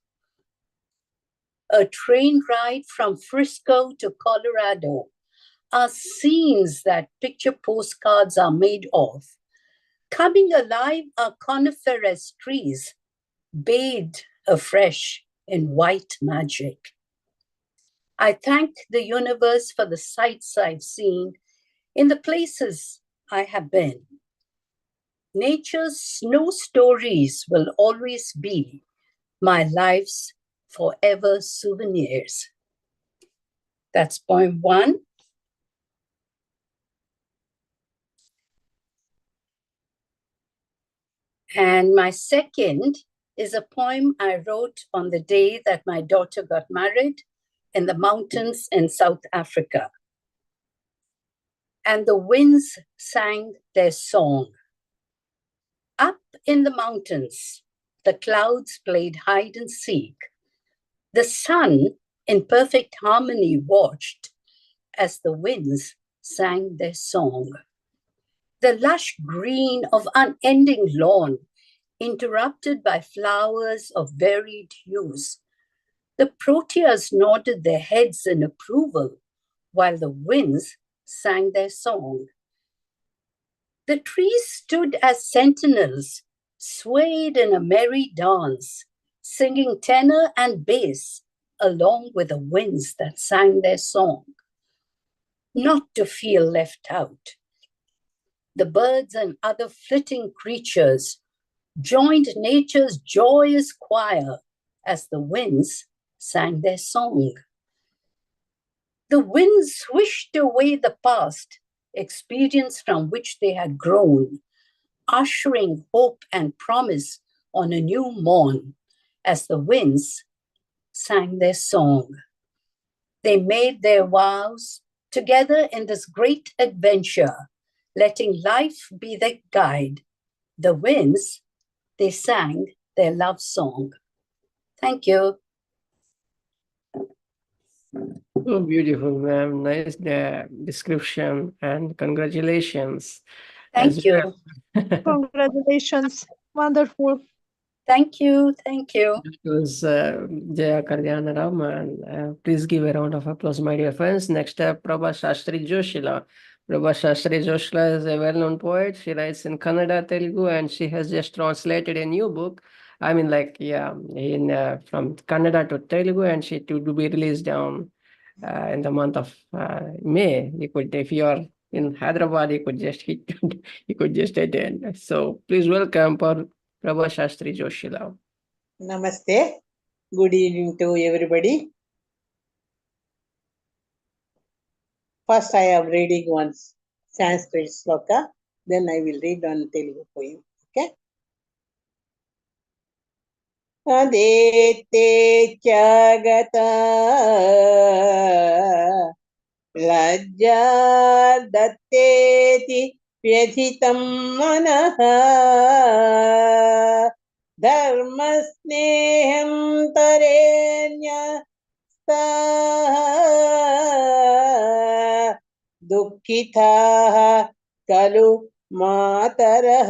A train ride from Frisco to Colorado are scenes that picture postcards are made of. Coming alive are coniferous trees, bathed afresh in white magic. I thank the universe for the sights I've seen in the places I have been. Nature's snow stories will always be my life's forever souvenirs. That's poem 1. And my second is a poem I wrote on the day that my daughter got married in the mountains in South Africa. And the winds sang their song. Up in the mountains, the clouds played hide and seek. The sun, in perfect harmony, watched as the winds sang their song. The lush green of unending lawn, interrupted by flowers of varied hues. The proteas nodded their heads in approval, while the winds sang their song. The trees stood as sentinels, swayed in a merry dance, singing tenor and bass along with the winds that sang their song. Not to feel left out. The birds and other flitting creatures joined nature's joyous choir as the winds sang their song. The winds swished away the past, experience from which they had grown, ushering hope and promise on a new morn as the winds sang their song. They made their vows together in this great adventure, letting life be their guide. The winds, they sang their love song. Thank you. Oh, beautiful, ma'am. Nice description and congratulations. Thank you. Well. Congratulations. Wonderful. Thank you. Thank you. It was Jaya Kalyanaraman. Please give a round of applause, my dear friends. Next up, Prabha Shastri Joshila. Prabha Shastri Joshila is a well-known poet. She writes in Kannada, Telugu, and she has just translated a new book. I mean, like, yeah, in from Kannada to Telugu, and she to be released down in the month of May. You could, if you are in Hyderabad, you could just hit, you could just attend. So please welcome Prabha Shastri Joshila. Namaste. Good evening to everybody. First, I am reading one Sanskrit sloka. Then I will read on Telugu poem. Okay. Adete chagata lajja datteti vyadhitam manaha dharmasneham tarenya dukkitah kalu matarah.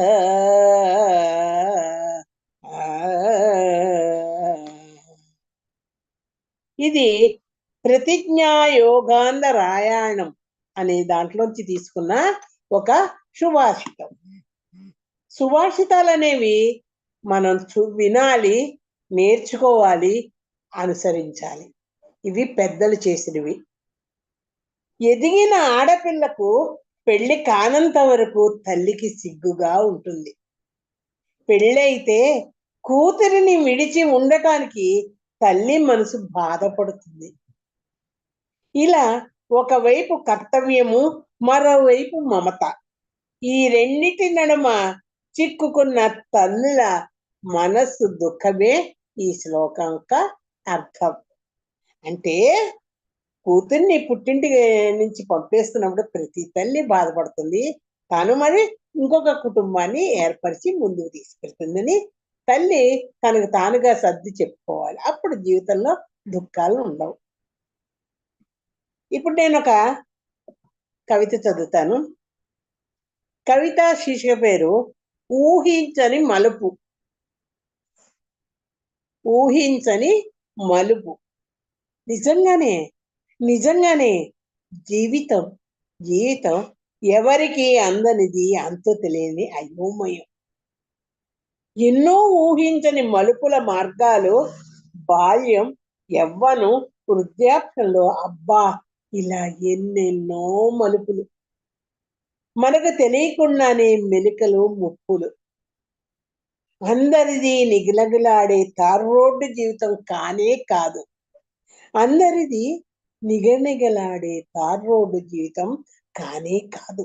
ఇది ప్రతిజ్ఞాయోగాంధ రాయాయణం అనే దాంట్లోంచి తీసుకున్న ఒక సుభాషితం. సుభాషితాలు అనేవి మనం వినాలి, నేర్చుకోవాలి, అనుసరించాలి. ఇవి పెద్దలు చేసినవి. ఎదిగిన ఆడపిల్లకు పెళ్లి కానంత వరకు తల్లికి సిగ్గుగా ఉంటుంది. పెళ్ళైతే కూతురిని విడిచి ఉండటానికి తల్లి మనసు బాధపడుతుంది. ఇలా ఒకవైపు కర్తవ్యము, మరోవైపు మమత, ఈ రెండిటి నడుమ చిక్కుకున్న తల్లుల మనస్సు దుఃఖమే ఈ శ్లోకం యొక్క అర్థం. అంటే కూతుర్ని పుట్టింటి నుంచి పంపేస్తున్నప్పుడు ప్రతి తల్లి బాధపడుతుంది. తాను మరి ఇంకొక కుటుంబాన్ని ఏర్పరిచి ముందుకు తీసుకెళ్తుందని తల్లి తనకు తానుగా సర్ది చెప్పుకోవాలి. అప్పుడు జీవితంలో దుఃఖాలు ఉండవు. ఇప్పుడు నేను ఒక కవిత చదువుతాను. కవిత శీర్షిక పేరు ఊహించని మలుపు. ఊహించని మలుపు. నిజంగానే జీవితం ఎవరికి అందనిది, అంతు తెలియని అయోమయం. ఎన్నో ఊహించని మలుపుల మార్గాలు. బాల్యం, యవ్వనం, వృద్ధాప్యంలో అబ్బా ఇలా ఎన్నెన్నో మలుపులు. మనకు తెలియకుండానే మెలికలు, ముప్పులు. అందరిది నిగలగలాడే తార్ రోడ్డు జీవితం కానే కాదు. అందరిది నిగనిగలాడే తార్ రోడ్డు జీవితం కానే కాదు.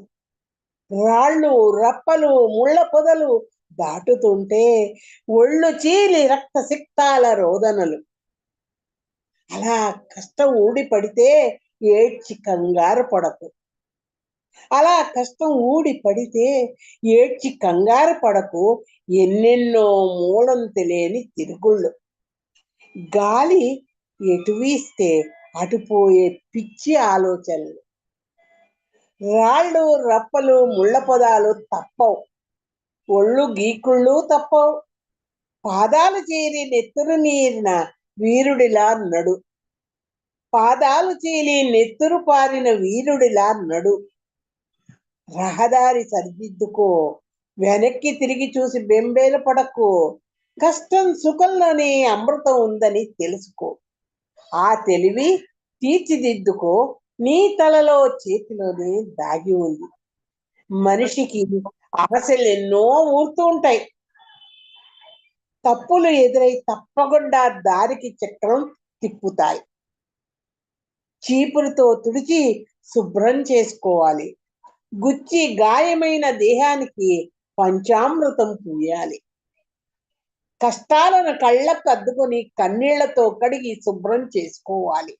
రాళ్ళు, రప్పలు, ముళ్ళ పొదలు దాటుతుంటే ఒళ్ళు చీలి రక్త సిక్తాల రోదనలు. అలా కష్టం ఊడి పడితే ఏడ్చి కంగారు పడకు. అలా కష్టం ఊడి పడితే ఏడ్చి కంగారు పడకు. ఎన్నెన్నో మూలం తెలియని తిరుగుళ్ళు. గాలి ఎటు వీస్తే అటుపోయే పిచ్చి ఆలోచనలు. రాళ్ళు, రప్పలు, ముళ్ళ పొదాలు తప్పవు. ఒళ్ళు గీకుళ్ళు తప్పవు. పాదాలు చీరి నెత్తురు నీరిన వీరుడిలా నడు. పాదాలు చీలి నెత్తురు పారిన వీరుడిలా నడు. రహదారి సరిదిద్దుకో. వెనక్కి తిరిగి చూసి బెంబేలు పడకు. కష్టం సుఖంలోనే అమృతం ఉందని తెలుసుకో. ఆ తెలివి తీర్చిదిద్దుకో. నీ తలలో చేతిలోనే దాగి ఉంది. మనిషికి ఆశలు ఎన్నో ఊరుతూ ఉంటాయి. తప్పులు ఎదురై తప్పకుండా దారికి చక్రం తిప్పుతాయి. చీపురుతో తుడిచి శుభ్రం చేసుకోవాలి. గుచ్చి గాయమైన దేహానికి పంచామృతం పూయాలి. కష్టాలను కళ్ళకు అద్దుకొని కన్నీళ్లతో కడిగి శుభ్రం చేసుకోవాలి.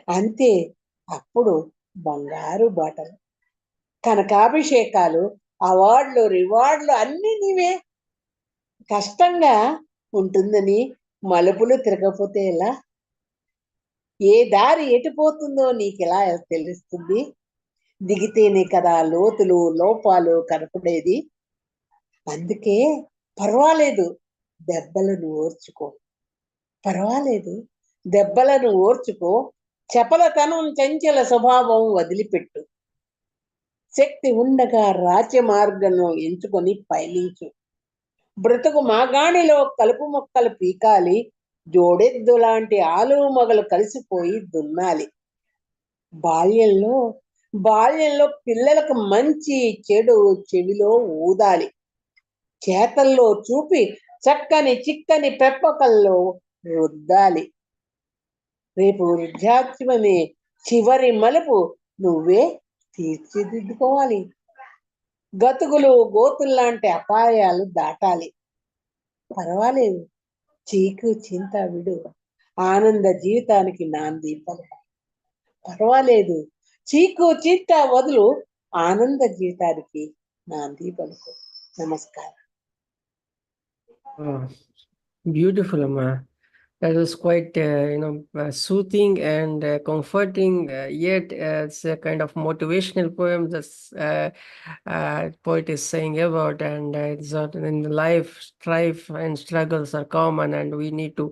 అంతే అప్పుడు బంగారు బాటలు, కనకాభిషేకాలు, అవార్డులు, రివార్డులు అన్నీ నీవే. కష్టంగా ఉంటుందని మలుపులు తిరగపోతే ఎలా? ఏ దారి ఎటుపోతుందో నీకెలా తెలుస్తుంది? దిగితేనే కదా లోతులు, లోపాలు కనపడేది. అందుకే పర్వాలేదు దెబ్బలను ఓర్చుకో. చపలతనం, చంచల స్వభావం వదిలిపెట్టు. శక్తి ఉండగా రాజ్య మార్గం ఎంచుకొని పయనించు. బ్రతుకు మాగాణిలో కలుపు మొక్కలు పీకాలి. జోడెద్దు లాంటి ఆలు మొగలు కలిసిపోయి దున్నాలి. బాల్యంలో పిల్లలకు మంచి చెడు చెవిలో ఊదాలి. చేతల్లో చూపి చక్కని చిక్కని పెప్పకల్లో రుద్దాలి. రేపు వృద్ధాప్యమనే చివరి మలుపు నువ్వే తీర్చిదిద్దుకోవాలి. గతుకులు, గోతుల్లాంటి అపాయాలు దాటాలి. పర్వాలేదు, చీకు చింత విడు. ఆనంద జీవితానికి నాంది పలుకు. పర్వాలేదు, చీకు చింత వదులు. ఆనంద జీవితానికి నాంది పలుకు. నమస్కారం. Oh, beautiful, Amma. That was quite, soothing and comforting. Yet it's a kind of motivational poem that poet is saying about, and it's not in life, strife and struggles are common, and we need to,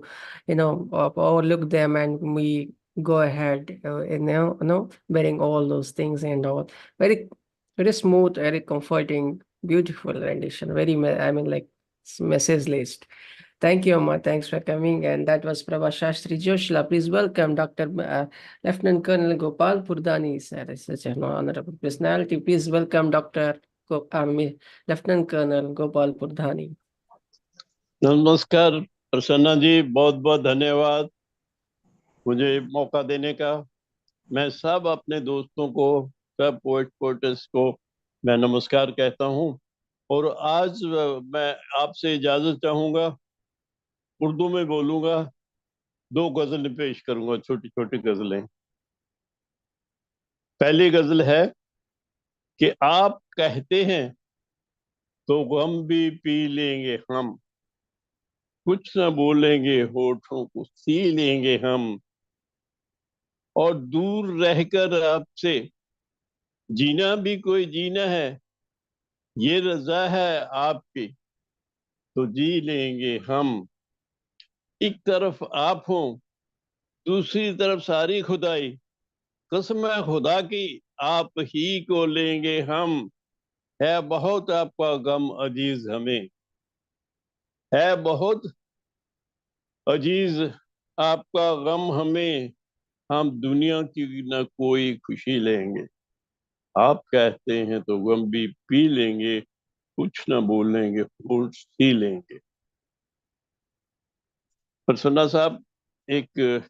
overlook them, and we go ahead, bearing all those things and all. Very, very smooth, very comforting, beautiful rendition. Very, I mean, like message list. Thank you, Amma. Thanks for coming. And that was Prabha Shastri Joshila. Please welcome Dr. Lieutenant Colonel Gopal Purdhani, sir. Is such an honorable personality. Please welcome Dr. Lieutenant Colonel Gopal Purdhani. नमस्कार प्रसन्ना जी, बहुत बहुत धन्यवाद मुझे मौका देने का। मैं सब अपने दोस्तों को, सब पोएट्स को मैं नमस्कार कहता हूँ। और आज मैं आपसे इजाजत चाहूंगा, उर्दू में बोलूंगा, 2 गजलें पेश करूंगा, छोटी छोटी गजलें। पहली गजल है कि आप कहते हैं तो गम भी पी लेंगे हम, कुछ न बोलेंगे होठों को सी लेंगे हम, और दूर रहकर आपसे जीना भी कोई जीना है, ये रजा है आपकी तो जी लेंगे हम। एक तरफ आप हो, दूसरी तरफ सारी खुदाई, कसम है खुदा की आप ही को लेंगे हम। है बहुत आपका गम अजीज हमें, है बहुत अजीज आपका गम हमें, हम दुनिया की न कोई खुशी लेंगे। आप कहते हैं तो गम भी पी लेंगे, कुछ न बोलेंगे होठ सी लेंगे। प्रसन्ना साहब, एक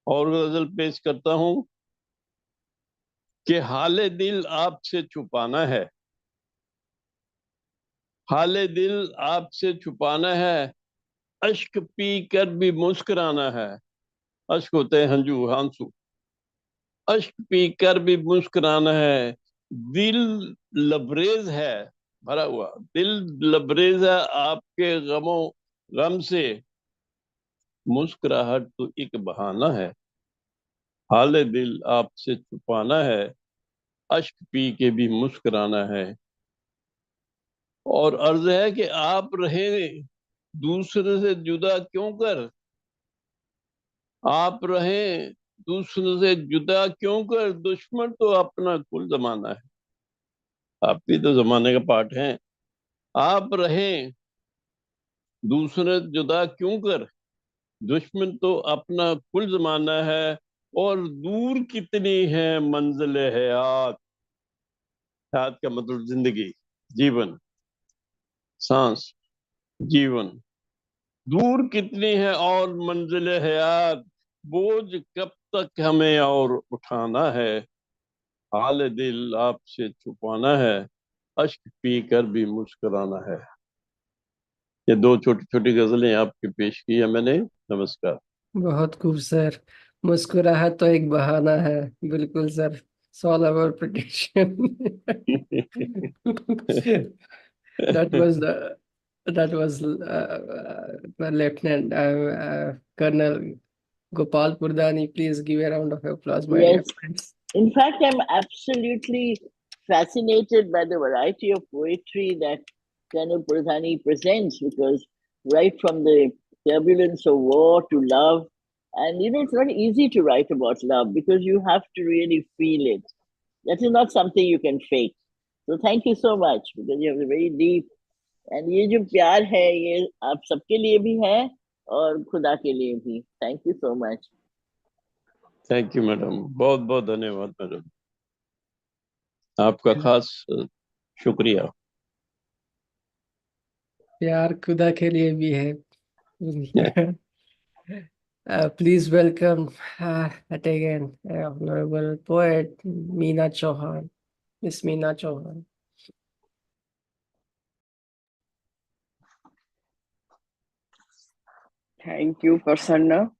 और गजल पेश करता हूं कि हाले दिल आपसे छुपाना है, हाले दिल आपसे छुपाना है, अश्क पी कर भी मुस्कुराना है। अश्क होते हैं हंजू, आंसू। अश्क पी कर भी मुस्कुराना है, दिल लबरेज है भरा हुआ, दिल लबरेज है आपके गम से, मुस्कुराहट तो एक बहाना है। हाले दिल आपसे छुपाना है, अश्क पी के भी मुस्कुराना है। और अर्ज है कि आप रहे दूसरे से जुदा क्यों कर, आप रहे दूसरे से जुदा क्यों कर, दुश्मन तो अपना कुल जमाना है। आप भी तो जमाने का पार्ट हैं। आप रहे दूसरे जुदा क्यों कर, दुश्मन तो अपना कुल जमाना है। और दूर कितनी है मंजिल हयात, हयात का मतलब जिंदगी, जीवन, सांस, जीवन। दूर कितनी है और मंजिल हयात, बोझ कब तक हमें और उठाना है। हाल दिल आपसे छुपाना है, अश्क पी कर भी मुस्कुराना है। ये 2 छोटी छोटी गजलें आपकी पेश की है मैंने। नमस्कार। बहुत खूब सर। मुस्कुराहट तो एक बहाना है, बिल्कुल sir. All our prediction. That was Lieutenant Colonel Gopal Purdhani. Please give a round of applause, my dear Yes. friends. In fact, I'm absolutely fascinated by the variety of poetry that Colonel Purdhani presents, because right from the turbulence of war to love, and it's not easy to write about love because you have to really feel it. That is not something you can fake. So thank you so much, because you have a very deep, and ये जो प्यार है ये आप सबके लिए भी है और खुदा के लिए भी. Thank you so much. Thank you madam, बहुत बहुत धन्यवाद मैडम, आपका खास शुक्रिया। प्यार खुदा के लिए भी है। Please welcome again Honorable Poet Meena Chauhan. Miss Meena Chauhan. Thank you, Prasanna.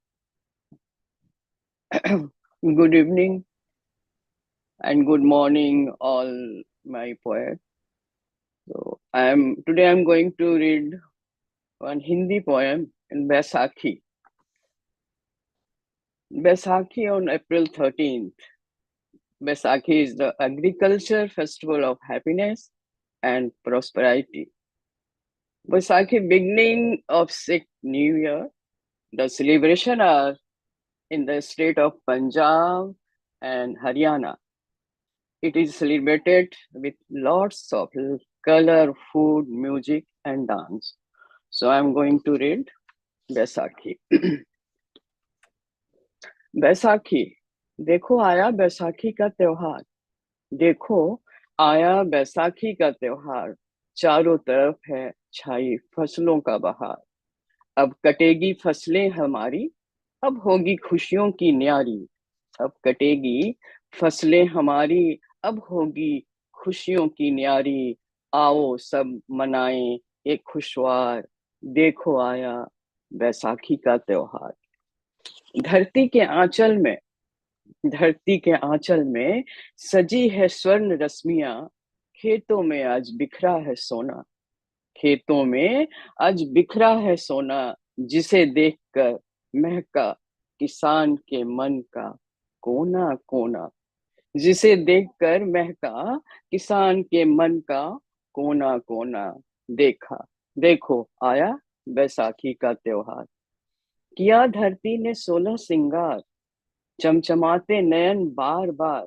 Good evening and good morning, all my poets. So today I'm going to read one Hindi poem in Baisakhi. Baisakhi on April 13th. Baisakhi is the agriculture festival of happiness and prosperity. Baisakhi, beginning of Sikh New Year. The celebration are in the state of Punjab and Haryana. It is celebrated with lots of color, food, music, and dance. So I'm going to read Baisakhi. Baisakhi, देखो आया बैसाखी का त्योहार. देखो आया बैसाखी का त्योहार. चारों तरफ है छाई फसलों का बहार. अब कटेगी फसलें हमारी, अब होगी खुशियों की न्यारी. अब कटेगी फसलें हमारी, अब होगी खुशियों की न्यारी. आओ सब मनाएं एक खुशवार. देखो आया बैसाखी का त्योहार. धरती के आंचल में, धरती के आंचल में सजी है स्वर्ण रश्मियां. खेतों में आज बिखरा है सोना. खेतों में आज बिखरा है सोना. जिसे देखकर महका किसान के मन का कोना कोना. जिसे देखकर महका किसान के मन का कोना कोना. देखा देखो आया बैसाखी का त्योहार. किया धरती ने 16 सिंगार. चमचमाते नयन बार बार.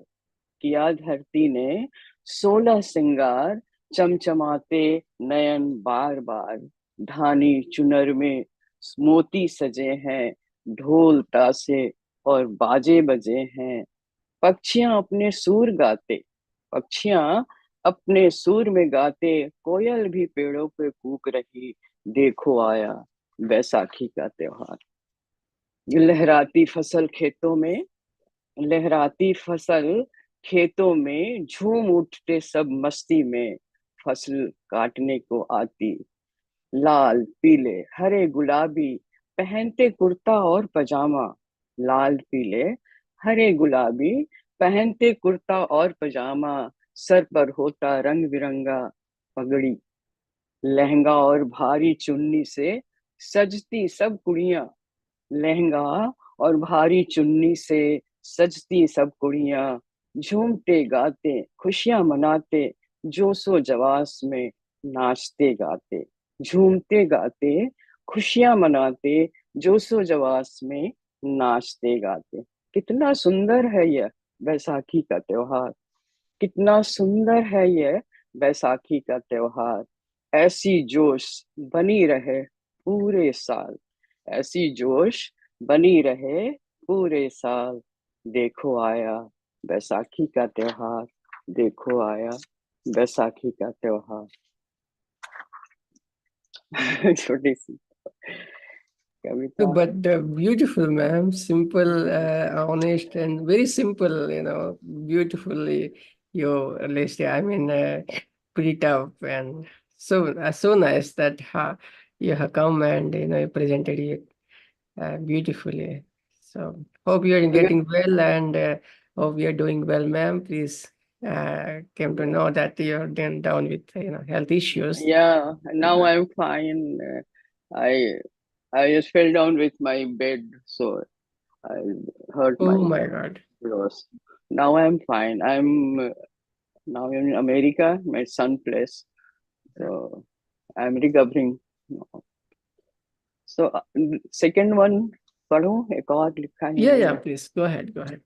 किया धरती ने 16 सिंगार. चमचमाते नयन बार बार. धानी चुनर में मोती सजे हैं. ढोल तासे और बाजे बजे हैं. पक्षियां अपने सुर गाते, पक्षियां अपने सुर में गाते. कोयल भी पेड़ों पे कूक रही. देखो आया बैसाखी का त्योहार. लहराती फसल खेतों में, लहराती फसल खेतों में. झूम उठते सब मस्ती में. फसल काटने को आती. लाल पीले हरे गुलाबी पहनते कुर्ता और पजामा. लाल पीले हरे गुलाबी पहनते कुर्ता और पजामा. सर पर होता रंग बिरंगा पगड़ी. लहंगा और भारी चुन्नी से सजती सब कुड़ियां. लहंगा और भारी चुन्नी से सजती सब कुड़ियां. झूमते गाते खुशियां मनाते. जोशो जवास में नाचते गाते. झूमते गाते खुशियां मनाते. जोशो जवास में नाचते गाते. कितना सुंदर है यह बैसाखी का त्योहार. कितना सुंदर है यह बैसाखी का त्योहार. ऐसी जोश बनी रहे पूरे साल. ऐसी जोश बनी रहे पूरे साल. देखो आया बैसाखी का त्योहार. देखो आया बैसाखी का त्योहार. छोटी सी कविता. But beautiful, ma'am. Simple, honest, and very simple. Beautifully you list. I mean, put it up, and so nice that you have come and you presented it beautifully. So hope you are getting well, and hope you are doing well, ma'am. Please came to know that you are down with health issues. Yeah, now I'm fine. I just fell down with my bed, so I hurt my Oh my God. nose. Now I'm fine. I'm now in America, my son place. So I'm recovering now. So second one, पढ़ो एक और लिखा है Yeah, मैंने. please go ahead. Go ahead.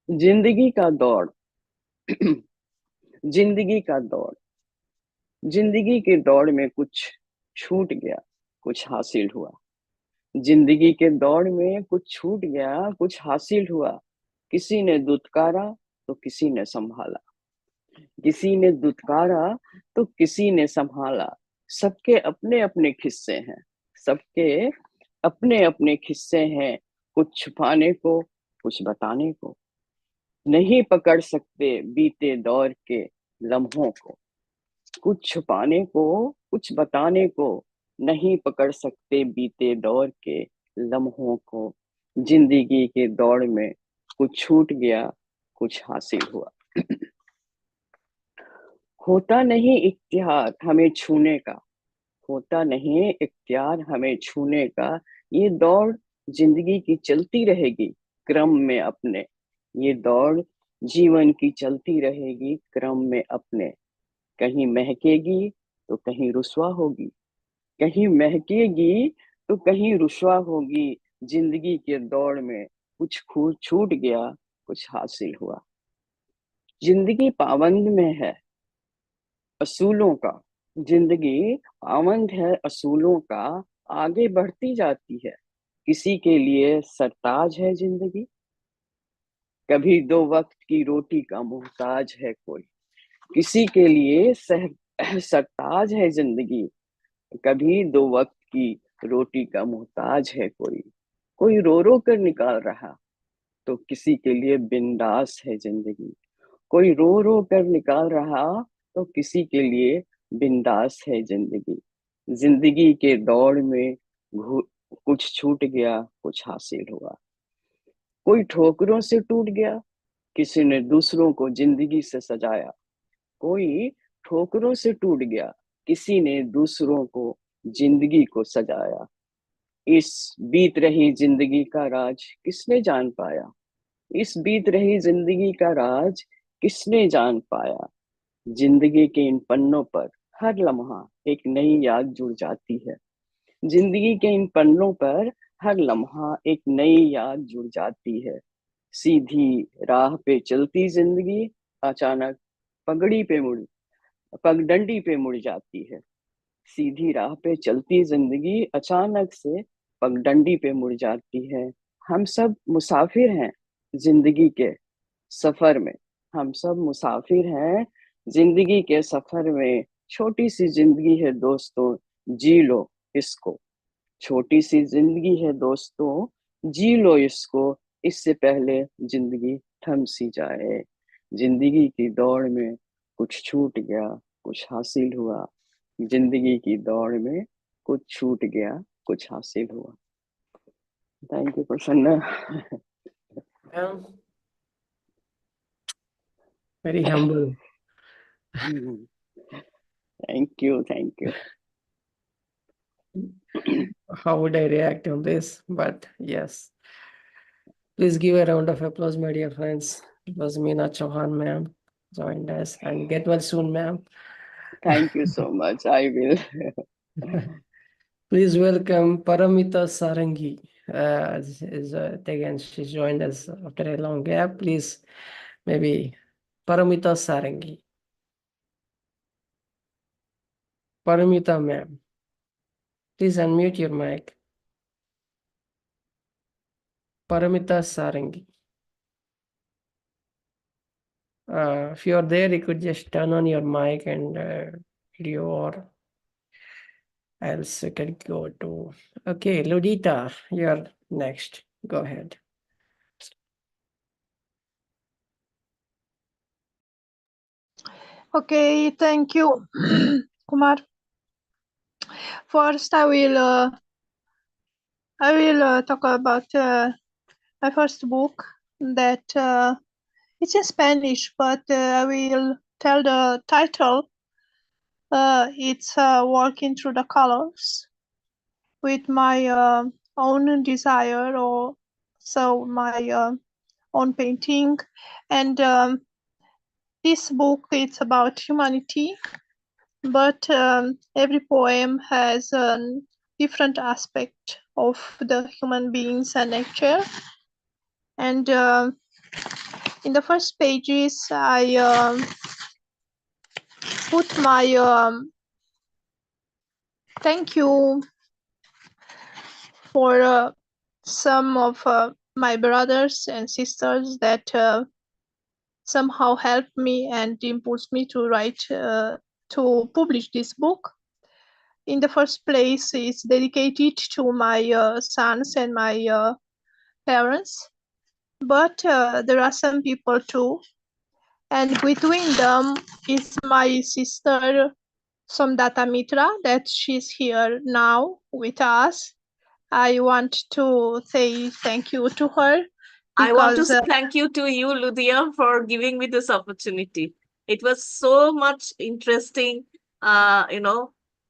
जिंदगी का दौड़. जिंदगी का दौड़. जिंदगी के दौड़ में कुछ छूट गया, कुछ हासिल हुआ. जिंदगी के दौड़ में कुछ छूट गया, कुछ हासिल हुआ. किसी ने दुत्कारा तो किसी ने संभाला. किसी ने दुत्कारा तो किसी ने संभाला. सबके अपने अपने किस्से हैं. सबके अपने अपने किस्से हैं. कुछ छुपाने को, कुछ बताने को. नहीं पकड़ सकते बीते दौर के लम्हों को. कुछ छुपाने को, कुछ बताने को. नहीं पकड़ सकते बीते दौर के लम्हों को. जिंदगी के दौड़ में कुछ छूट गया, कुछ हासिल हुआ. होता नहीं इख्तियार हमें छूने का. होता नहीं इख्तियार हमें छूने का. ये दौड़ जिंदगी की चलती रहेगी क्रम में अपने. ये दौड़ जीवन की चलती रहेगी क्रम में अपने. कहीं महकेगी तो कहीं रुस्वा होगी. कहीं महकेगी तो कहीं रुस्वा होगी. जिंदगी के दौड़ में कुछ छूट गया, कुछ हासिल हुआ. जिंदगी पाबंद में है असूलों का, जिंदगी पाबंद है असूलों का, आगे बढ़ती जाती है। किसी के लिए सरताज है जिंदगी, कभी 2 वक्त की रोटी का मोहताज है कोई। किसी के लिए सरताज है जिंदगी, कभी 2 वक्त की रोटी का मोहताज है कोई। कोई रो रो कर निकाल रहा तो किसी के लिए बिंदास है जिंदगी। कोई रो रो कर निकाल रहा तो किसी के लिए बिंदास है जिंदगी। जिंदगी के दौड़ में कुछ छूट गया, कुछ हासिल हुआ। कोई ठोकरों से टूट गया, किसी ने दूसरों को जिंदगी से सजाया। कोई ठोकरों से टूट गया, किसी ने दूसरों को जिंदगी को सजाया। इस बीत रही जिंदगी का राज किसने जान पाया, इस बीत रही जिंदगी का राज किसने जान पाया। जिंदगी के इन पन्नों पर हर लम्हा एक नई याद जुड़ जाती है। जिंदगी के इन पन्नों पर हर लम्हा एक नई याद जुड़ जाती है। सीधी राह पे चलती जिंदगी अचानक पगडंडी पे मुड़ जाती है। सीधी राह पे चलती जिंदगी अचानक से पगडंडी पे मुड़ जाती है। हम सब मुसाफिर हैं जिंदगी के सफर में, हम सब मुसाफिर हैं जिंदगी के सफर में। छोटी सी जिंदगी है दोस्तों, जी लो इसको। छोटी सी जिंदगी है दोस्तों, जी लो इसको, इससे पहले जिंदगी थम सी जाए। जिंदगी की दौड़ में कुछ छूट गया, कुछ हासिल हुआ। जिंदगी की दौड़ में कुछ छूट गया, कुछ हासिल हुआ। Thank you Prasanna. Very humble. Thank you, thank you. How would I react on this? But yes. Please give a round of applause, my dear friends. It was Meena Chauhan, ma'am, joined us. And get well soon, ma'am. Thank you so much. I will. Okay, thank you, Kumar. First, I will talk about my first book that it's in Spanish, but I will tell the title. It's Walking Through the Colors, with my own desire, or so my own painting. And this book is about humanity, but every poem has a different aspect of the human beings and nature. And in the first pages, I put my thank you for some of my brothers and sisters that somehow helped me and impulsed me to write, to publish this book. In the first place, it's dedicated to my sons and my parents, but there are some people too, and between them is my sister Somdatta Mitra, that she's here now with us. I want to say thank you to her. I want to Because, say thank you to you, Ludia, for giving me this opportunity. It was so much interesting,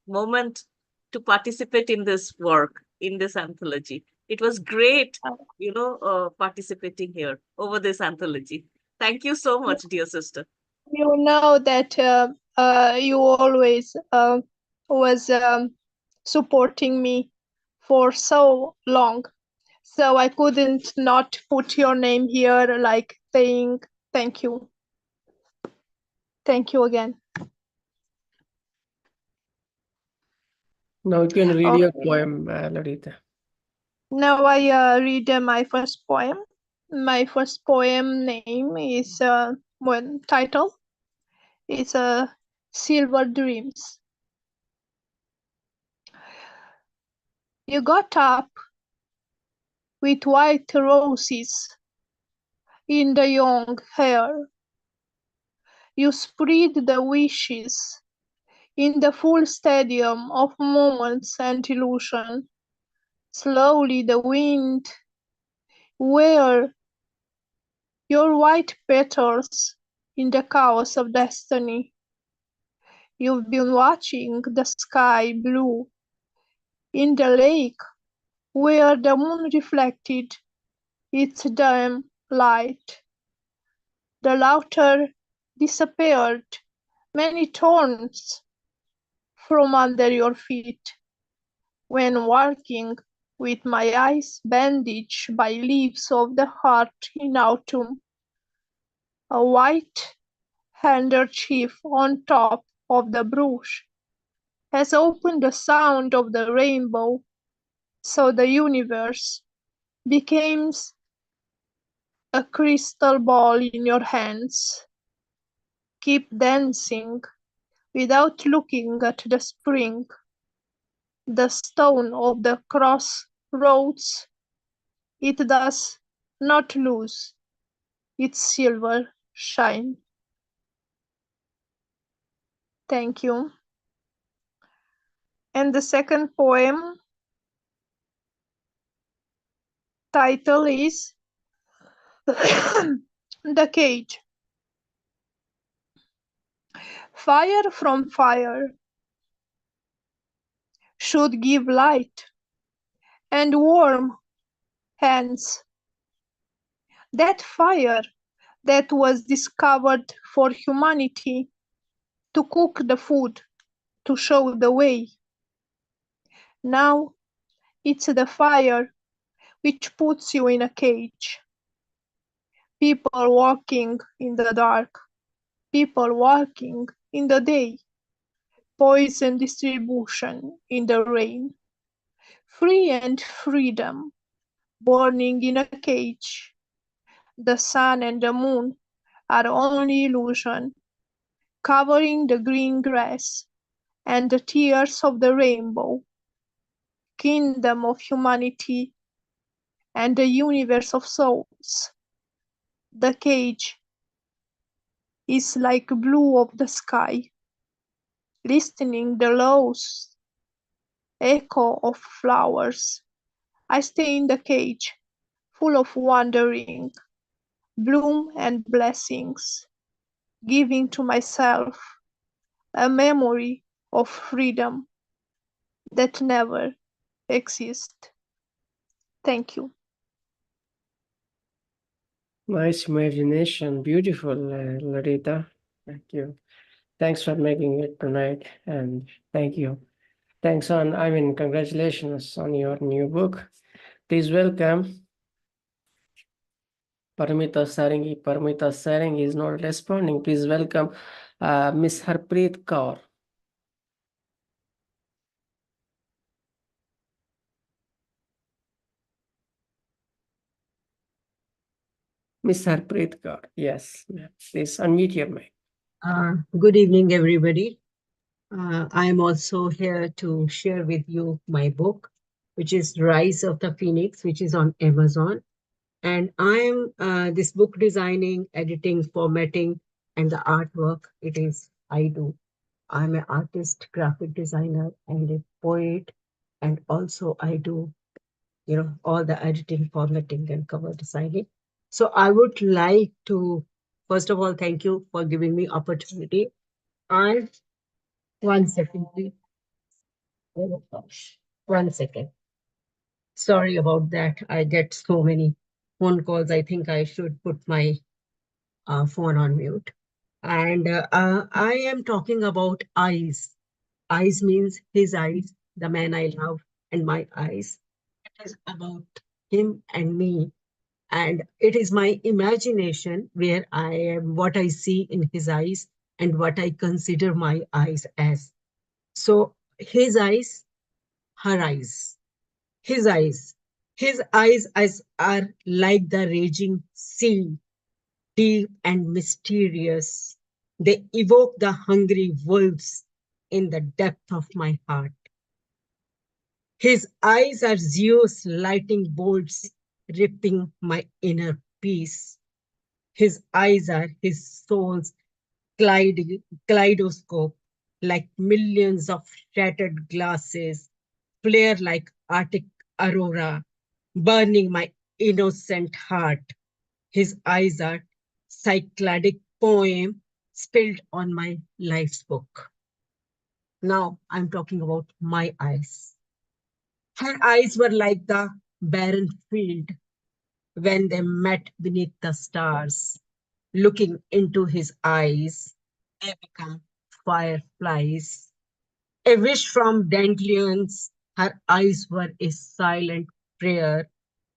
moment to participate in this work, in this anthology. It was great, participating here over this anthology. Thank you so much, dear sister. You know that you always was supporting me for so long. So I couldn't not put your name here, like saying thank you. Thank you again. Now you can read your Okay. poem, Ludita. Now I read my first poem. My first poem name is title is Silver Dreams. You got up with white roses in the young hair. You spread the wishes in the full stadium of moments and illusion. Slowly the wind wear your white petals in the chaos of destiny. You've been watching the sky blue in the lake where the moon reflected its dim light. The laughter disappeared, many thorns from under your feet, when walking with my eyes bandaged by leaves of the heart in autumn. A white handkerchief on top of the brush has opened the sound of the rainbow, so the universe becomes a crystal ball in your hands. Keep dancing without looking at the spring. The stone of the crossroads, it does not lose its silver shine. Thank you. And the second poem title is The Cage. Fire from fire should give light and warm hands. That fire that was discovered for humanity to cook the food, to show the way. Now it's the fire which puts you in a cage. People walking in the dark, people walking in the day, poison distribution in the rain. Free and freedom, burning in a cage. The sun and the moon are only illusion, covering the green grass and the tears of the rainbow. Kingdom of humanity and the universe of souls. The cage is like blue of the sky, listening the lost echo of flowers. I stay in the cage, full of wandering, bloom and blessings, giving to myself a memory of freedom that never exists. Thank you. Nice imagination, beautiful, Ludita. Thank you. Thanks for making it tonight, and thank you. Congratulations on your new book. Please welcome Paramita Sarangi. Paramita Sarangi is not responding. Please welcome Miss Harpreet Caur. Miss Harpreet Kaur, yes, please unmute your mic. Good evening, everybody. I am also here to share with you my book, which is Rise of the Phoenix, which is on Amazon. And I am this book designing, editing, formatting, and the artwork. I do. I'm an artist, graphic designer, and a poet. And also I do, all the editing, formatting, and cover designing. So I would like to, first of all, thank you for giving me opportunity. One second, please. Oh gosh, 1 second. Sorry about that. I get so many phone calls. I think I should put my phone on mute. And I am talking about eyes. Eyes means his eyes, the man I love, and my eyes. It is about him and me. And it is my imagination where I am, what I see in his eyes and what I consider my eyes as. So his eyes, her eyes, his eyes. His eyes as are like the raging sea, deep and mysterious. They evoke the hungry wolves in the depth of my heart. His eyes are Zeus' lighting bolts, ripping my inner peace. His eyes are his soul's kaleidoscope, like millions of shattered glasses, flare like Arctic aurora, burning my innocent heart. His eyes are cycladic poem spilled on my life's book. Now I'm talking about my eyes. Her eyes were like the barren field when they met beneath the stars. Looking into his eyes, they become fireflies. A wish from dandelions, her eyes were a silent prayer.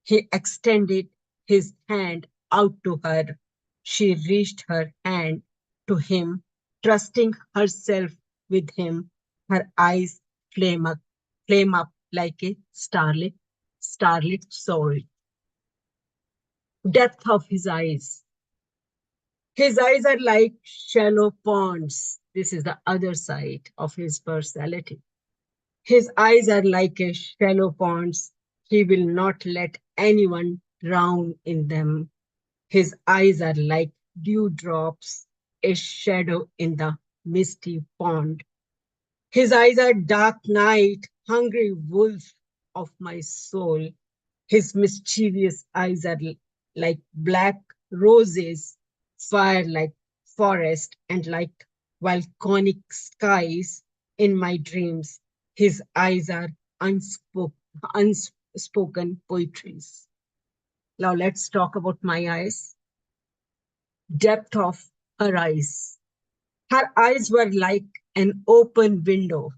He extended his hand out to her. She reached her hand to him, trusting herself with him. Her eyes flame up like a starlit soul. Depth of his eyes. His eyes are like shallow ponds. This is the other side of his personality. His eyes are like a shallow ponds. He will not let anyone drown in them. His eyes are like dewdrops, a shadow in the misty pond. His eyes are dark night, hungry wolf of my soul. His mischievous eyes are like black roses, fire like forest, and like volcanic skies in my dreams. His eyes are unspoken poetries. Now let's talk about my eyes. Depth of her eyes. Her eyes were like an open window,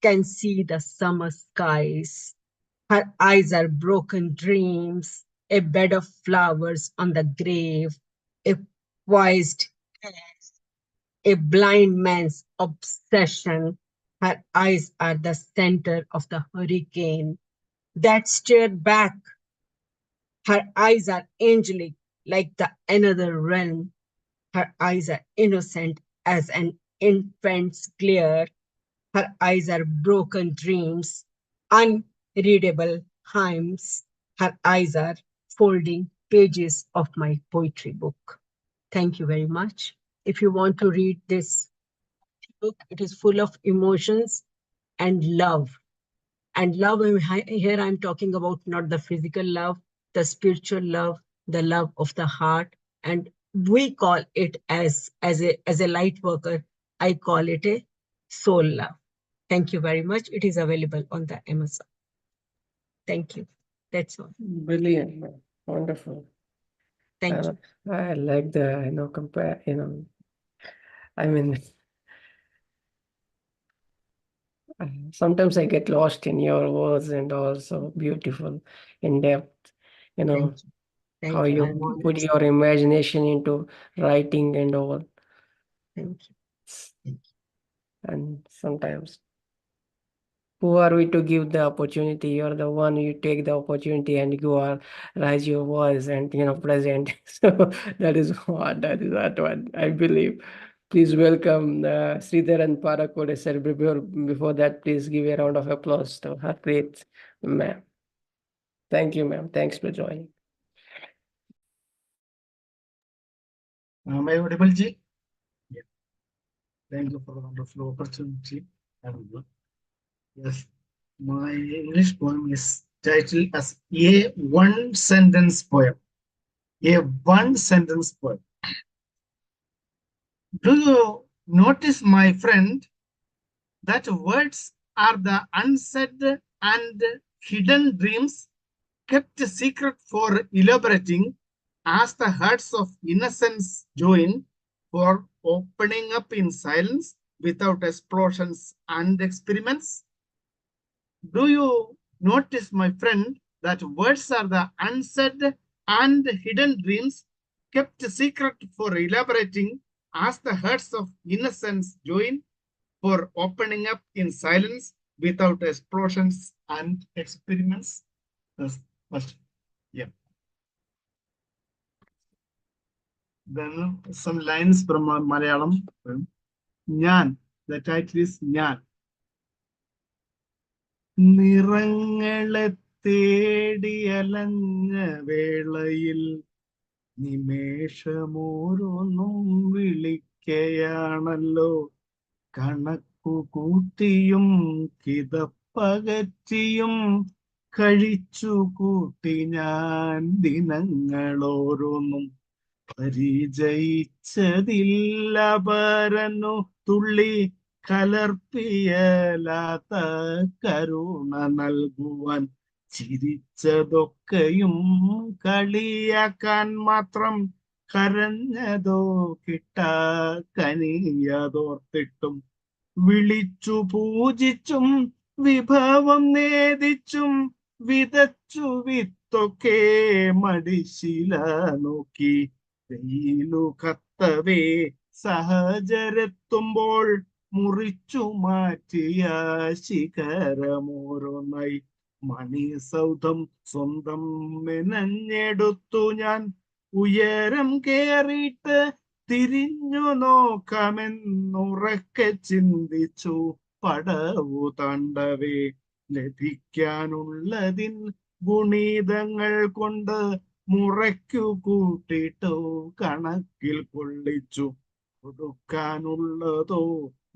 can see the summer skies. Her eyes are broken dreams, a bed of flowers on the grave, a poised head, a blind man's obsession. Her eyes are the center of the hurricane that stared back. Her eyes are angelic, like the another realm. Her eyes are innocent as an infant's glare. Her eyes are broken dreams, unreadable hymns. Her eyes are folding pages of my poetry book. Thank you very much. If you want to read this book, it is full of emotions and love. And love, here I'm talking about not the physical love, the spiritual love, the love of the heart. And we call it as a light worker, I call it a soul love. Thank you very much. It is available on the Amazon. Thank you. That's all. Brilliant, wonderful. Thank you. I like the compare. I mean, sometimes I get lost in your words and also beautiful, in depth. Thank you. Thank How you. you put your imagination into writing and all. Thank you. And sometimes, who are we to give the opportunity? You're the one, you take the opportunity and you are raise your voice and present. So that is what I believe. Please welcome Sreedharan Parokode, sir. Before that, please give a round of applause to Harpreet, ma'am. Thank you, ma'am. Thanks for joining. Am I audible, Ji? Yeah. Thank you for the wonderful opportunity. Yes, my English poem is titled as A One Sentence Poem. A one sentence poem. Do you notice, my friend, that words are the unsaid and hidden dreams kept secret for elaborating as the hearts of innocence join for opening up in silence without explosions and experiments? Do you notice, my friend, that words are the unsaid and hidden dreams kept secret for elaborating as the hearts of innocence join for opening up in silence without explosions and experiments. That's first. Yeah. Then some lines from Malayalam. Nyan. The title is Nyan. നിറങ്ങളെ തേടിയലഞ്ഞ വേളയിൽ നിമേഷമോരോന്നും വിളിക്കയാണല്ലോ കണക്കു കൂട്ടിയും കിതപ്പകറ്റിയും കഴിച്ചു കൂട്ടി ഞാൻ ദിനങ്ങളോരോന്നും പരിചയിച്ചതില്ല പരന്നു തുള്ളി കലർപ്പിയലാത്ത കരുണ നൽകുവാൻ ചിരിച്ചതൊക്കെയും കളിയാക്കാൻ മാത്രം കരഞ്ഞതോ കിട്ടാ കനിയതോർത്തിട്ടും വിളിച്ചു പൂജിച്ചും വിഭവം നേദിച്ചും വിതച്ചു വിത്തൊക്കെ മടിശില നോക്കി വെയിലു കത്തവേ സഹചരെത്തുമ്പോൾ മുറിച്ചു മാറ്റിയ ശിഖരമോരോന്നായി മണിസൗധം സ്വന്തം മെനഞ്ഞെടുത്തു ഞാൻ ഉയരം കേറിയിട്ട് തിരിഞ്ഞു നോക്കാമെന്നുറക്കെ ചിന്തിച്ചു പടവു താണ്ടവേ ലഭിക്കാനുള്ളതിൻ ഗുണീതങ്ങൾ കൊണ്ട് മുറയ്ക്കു കൂട്ടിട്ടു കണക്കിൽ കൊള്ളിച്ചു കൊടുക്കാനുള്ളതോ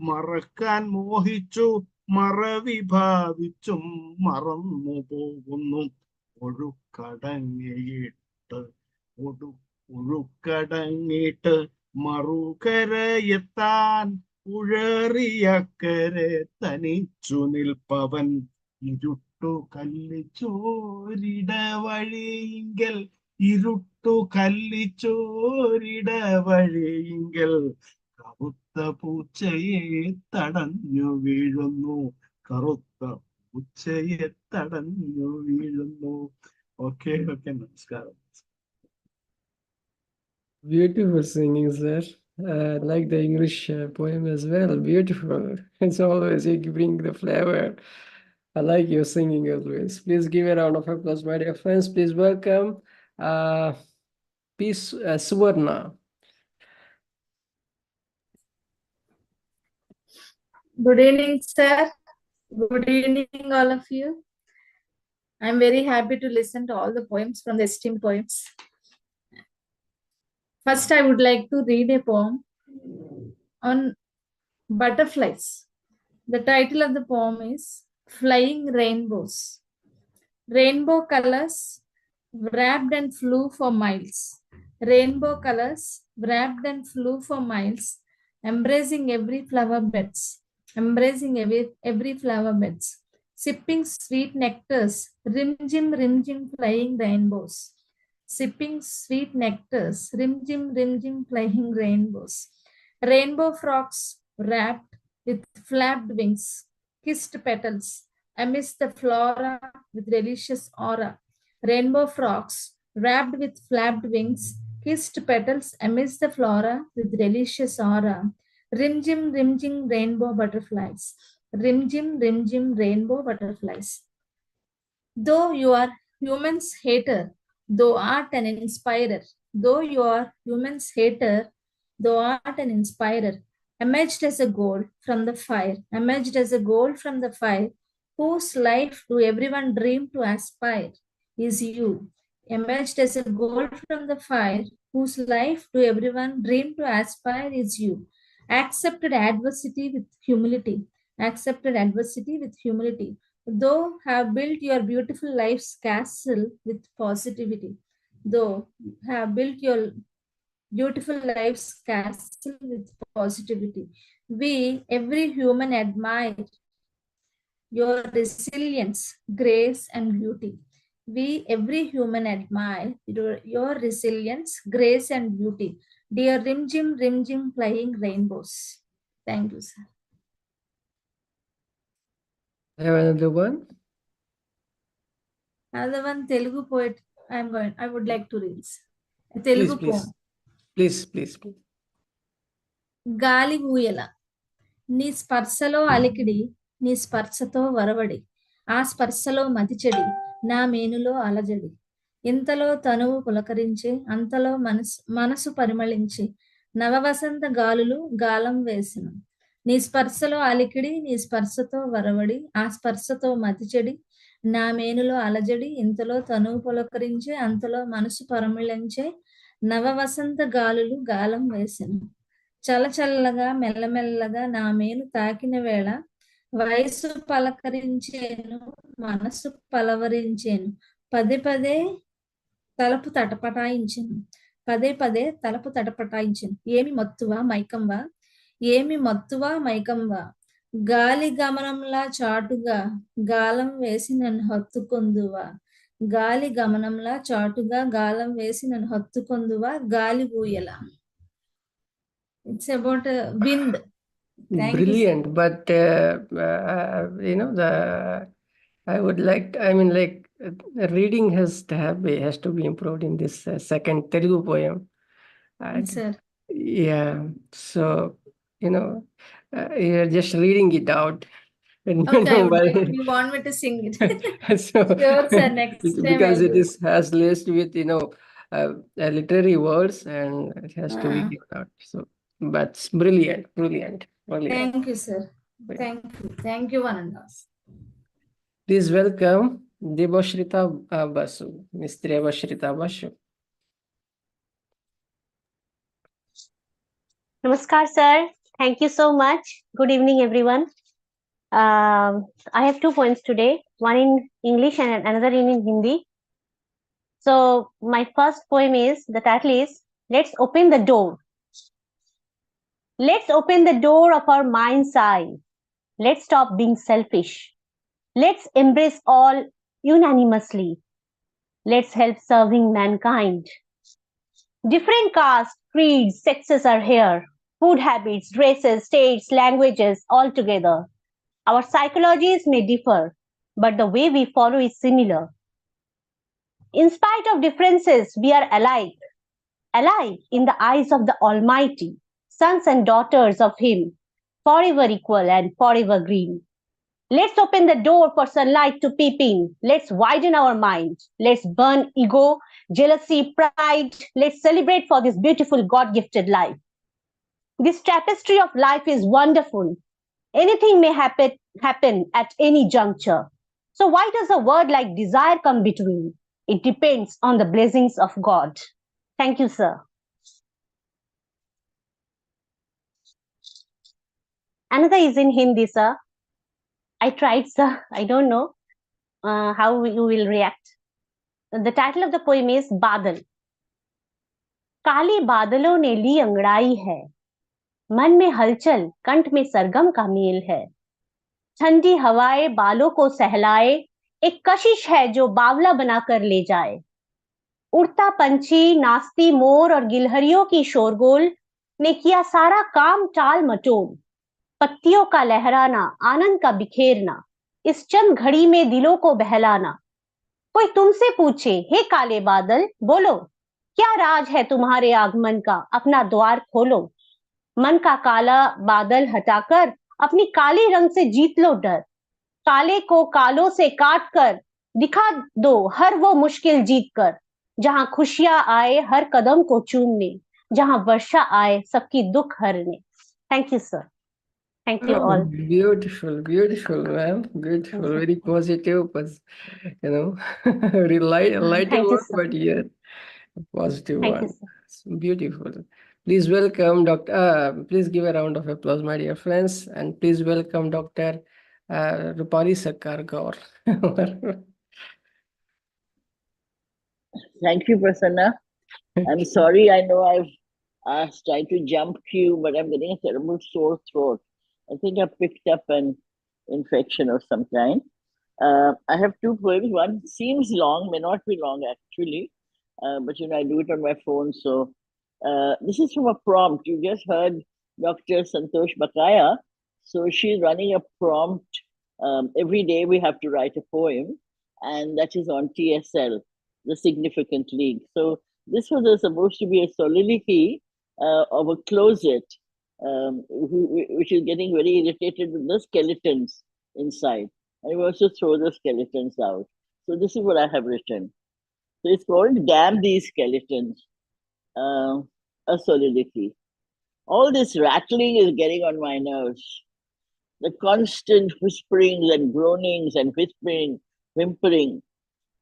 മറക്കാൻ മോഹിച്ചു മറവി ഭാവിച്ചും മറന്നു പോകുന്നു ഒഴുക്കടങ്ങിയിട്ട് ഒഴുക്കടങ്ങിയിട്ട് മറുകരയെത്താൻ ഉഴറിയക്കരെ തനിച്ചു നിൽപ്പവൻ ഇരുട്ടു കല്ലിച്ചോരിടവഴിയിങ്കൽ ഇരുട്ടു കല്ലിച്ചോരിടവഴിയിങ്കൽ കറുത്ത പൂച്ചയെ തടഞ്ഞു വീഴുന്നു കറുത്ത പൂച്ചയെ തടഞ്ഞു വീഴുന്നു. ഓക്കെ നമസ്കാരം. Beautiful singing, sir. I like the English poem as well. Beautiful. As always, you bring the flavor. I like your singing always. Please give a round of applause, my dear friends. Please welcome Swarna. Good evening, sir. Good evening, all of you. I'm very happy to listen to all the poems from the esteemed poems. First, I would like to read a poem on butterflies. The title of the poem is Flying Rainbows. Rainbow colors wrapped and flew for miles. Rainbow colors wrapped and flew for miles, embracing every flower beds, embracing every flower beds, sipping sweet nectars, rim jim flying rainbows, sipping sweet nectars, rim jim flying rainbows. Rainbow frogs wrapped with flapped wings, kissed petals amidst the flora with delicious aura. Rainbow frogs wrapped with flapped wings, kissed petals amidst the flora with delicious aura. Rim jim rainbow butterflies. Rim jim rainbow butterflies. Though you are humans hater, though art an inspirer, though you are humans hater, though art an inspirer, emerged as a gold from the fire, emerged as a gold from the fire, whose life do everyone dream to aspire, is you. Emerged as a gold from the fire, whose life do everyone dream to aspire, is you. Accepted adversity with humility, accepted adversity with humility, though have built your beautiful life's castle with positivity, though have built your beautiful life's castle with positivity. We, every human, admire your resilience, grace, and beauty. We, every human, admire your resilience, grace, and beauty. Dear rim jim flying rainbows. Thank you, sir. I have another one. Another one, Telugu poet. I would like to read. A Telugu Please. poem. Please. గాలి ఊయల నీ స్పర్శలో అలికిడి నీ స్పర్శతో వరవడి ఆ స్పర్శలో మతిచెడి నా మేనులో అలజడి ఇంతలో తనువు పులకరించి అంతలో మనసు పరిమళించి నవవసంత గాలులు గాలం వేసిన నీ స్పర్శలో అలికిడి నీ స్పర్శతో వరవడి ఆ స్పర్శతో మతిచెడి నా మేనులో అలజడి ఇంతలో తనువు పులకరించి అంతలో మనసు పరిమళించే నవవసంత గాలులు గాలం వేసిన చల్లచల్లగా మెల్లమెల్లగా నా మేను తాకిన వేళ వయసు పలకరించేను మనసు పలవరించేను పదే పదే తలపు తటపటాయించెను పదే పదే తలపు తటపటాయించెను ఏమి మత్తువా మైకంవా ఏమి మత్తువా మైకంవా గాలి గమనంలా చాటుగా గాలం వేసి నన్ను హత్తుకొందువా గాలి గమనంలా చాటుగా గాలం వేసి నన్ను హత్తుకొందువా గాలి ఊయల. It's about wind. Thank Brilliant, you, but I would like, reading has to be improved in this second Telugu poem. And, sir. yeah, so you're just reading it out. Okay, you want me to sing it? So, Sure, sir. Next time because I'll it do. has laced with literary words and it has to be given out. So, but it's brilliant. Thank you, sir. Thank you, one and all. Please welcome Debashrita Basu, Miss Debashrita Basu. Namaskar, sir. Thank you so much. Good evening, everyone. I have 2 poems today, one in English and another in Hindi. So my first poem is, the title is, Let's Open the Door. Let's open the door of our mind's eye. Let's stop being selfish. Let's embrace all unanimously. Let's help serving mankind. Different castes, creeds, sexes are here. Food habits, races, states, languages, all together. Our psychologies may differ, but the way we follow is similar. In spite of differences, we are alike. Alike in the eyes of the Almighty, sons and daughters of Him, forever equal and forever green. Let's open the door for sunlight to peep in. Let's widen our mind. Let's burn ego, jealousy, pride. Let's celebrate for this beautiful God-gifted life. This tapestry of life is wonderful. Anything may happen at any juncture. So why does a word like desire come between? It depends on the blessings of God. Thank you, sir. Another is in Hindi, sir. I tried, sir. I don't know how you will react. The title of the poem is Badal. काले बादलों ने ली अंगड़ाई है, मन में हलचल, कंठ में सरगम का मेल है. ठंडी हवाएं बालों को सहलाए, एक कशिश है जो बावला बनाकर ले जाए. उड़ता पंछी, नाचती मोर और गिलहरियों की शोरगोल ने किया सारा काम टाल मटोल. पत्तियों का लहराना, आनंद का बिखेरना, इस चंद घड़ी में दिलों को बहलाना. कोई तुमसे पूछे, हे काले बादल, बोलो क्या राज है तुम्हारे आगमन का, अपना द्वार खोलो. मन का काला बादल हटाकर अपनी काली रंग से जीत लो डर. काले को कालों से काट कर दिखा दो हर वो मुश्किल जीत कर. जहां खुशियां आए हर कदम को चूमने, जहां वर्षा आए सबकी दुख हरने. Thank you, sir. Thank you all. Beautiful, ma'am. Beautiful, very positive, but very lighter Thank you, one, sir. but yeah, positive Thank one. you, sir. It's beautiful. Please welcome Dr. Please give a round of applause, my dear friends, and please welcome Dr. Roopali Sircar Gaur. Thank you, Prasanna. I'm sorry, I know I've tried to jump you, but I'm getting a terrible sore throat. I think I picked up an infection of some kind. I have 2 poems. One seems long, may not be long actually, but I do it on my phone. So this is from a prompt. You just heard Dr. Santosh Bakaya. So she's running a prompt. Every day we have to write a poem, and that is on TSL, the Significant League. So this was supposed to be a soliloquy of a closet which is getting very irritated with the skeletons inside. And he wants to throw the skeletons out. So this is what I have written. So it's called Damn These Skeletons, a soliloquy. All this rattling is getting on my nerves. The constant whisperings and groanings and whimpering.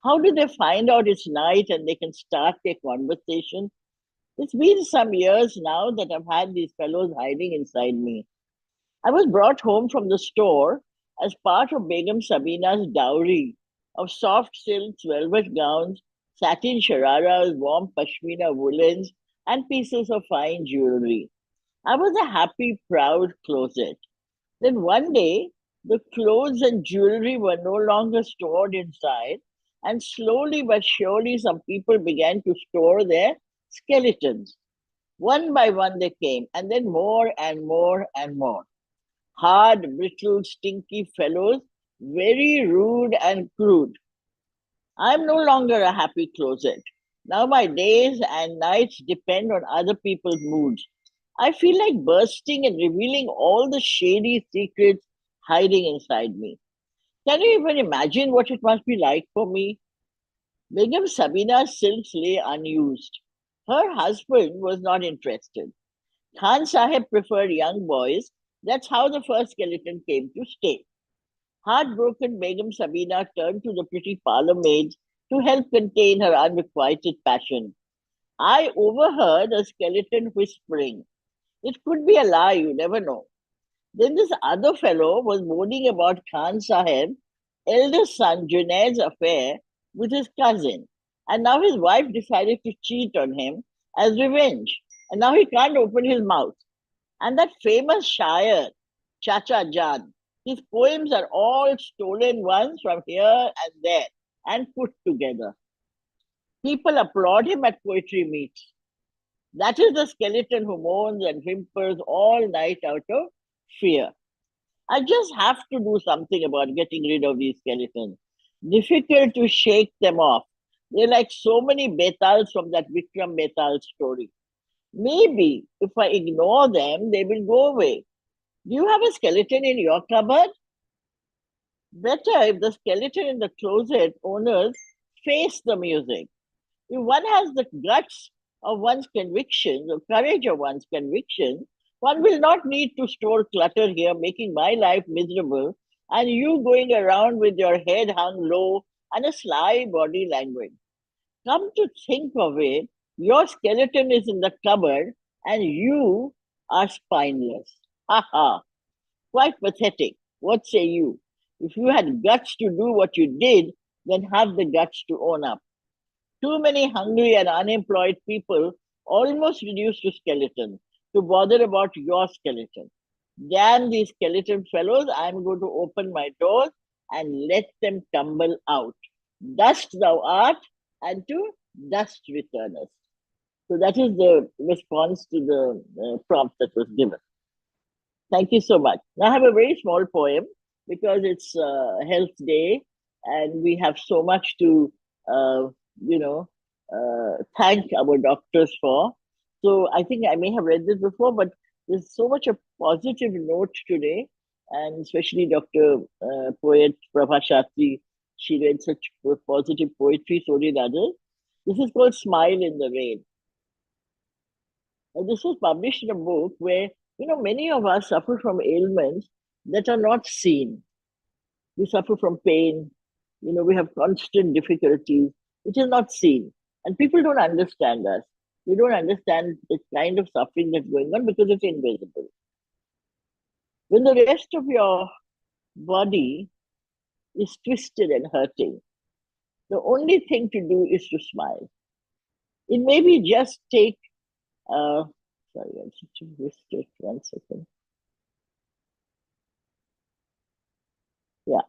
How do they find out it's night and they can start their conversation? It's been some years now that I've had these fellows hiding inside me. I was brought home from the store as part of Begum Sabina's dowry of soft silks, velvet gowns, satin shararas, warm pashmina woolens, and pieces of fine jewelry. I was a happy, proud closet. Then one day, the clothes and jewelry were no longer stored inside, and slowly but surely some people began to store their skeletons. One by one they came, and then more and more and more. Hard, brittle, stinky fellows, very rude and crude. I'm no longer a happy closet. Now my days and nights depend on other people's moods. I feel like bursting and revealing all the shady secrets hiding inside me. Can you even imagine what it must be like for me? Begum Sabina's silks lay unused. Her husband was not interested. Khan Sahib preferred young boys. That's how the first skeleton came to stay. Heartbroken Begum Sabina turned to the pretty parlour maids to help contain her unrequited passion. I overheard a skeleton whispering. It could be a lie, you never know. Then this other fellow was moaning about Khan Sahib's eldest son Junaid's affair with his cousin. And now his wife decided to cheat on him as revenge. And now he can't open his mouth. And that famous Shair, Chacha Jan, his poems are all stolen ones from here and there and put together. People applaud him at poetry meets. That is the skeleton who moans and whimpers all night out of fear. I just have to do something about getting rid of these skeletons. Difficult to shake them off. They're like so many Betals from that Vikram Betal story. Maybe if I ignore them, they will go away. Do you have a skeleton in your cupboard? Better if the skeleton in the closet owners face the music. If one has the guts of one's convictions, or courage of one's convictions, one will not need to store clutter here, making my life miserable, and you going around with your head hung low and a sly body language. Come to think of it, your skeleton is in the cupboard and you are spineless. Ha ha! Quite pathetic. What say you? If you had guts to do what you did, then have the guts to own up. Too many hungry and unemployed people almost reduced to skeletons to bother about your skeleton. Damn these skeleton fellows, I'm going to open my doors and let them tumble out. Dust thou art, and to dust returnest. So that is the response to the prompt that was given. Thank you so much. Now I have a very small poem because it's Health Day and we have so much to, thank our doctors for. So I think I may have read this before, but there's so much a positive note today, and especially Dr. Poet Prabha Shastri, she read such positive poetry, so did others. This is called Smile in the Rain. This was published in a book where, many of us suffer from ailments that are not seen. We suffer from pain, we have constant difficulties, which is not seen. And people don't understand us. They don't understand the kind of suffering that's going on because it's invisible. When the rest of your body is twisted and hurting, the only thing to do is to smile. It maybe just take, sorry, I'm such a mistake, 1 second. Yeah.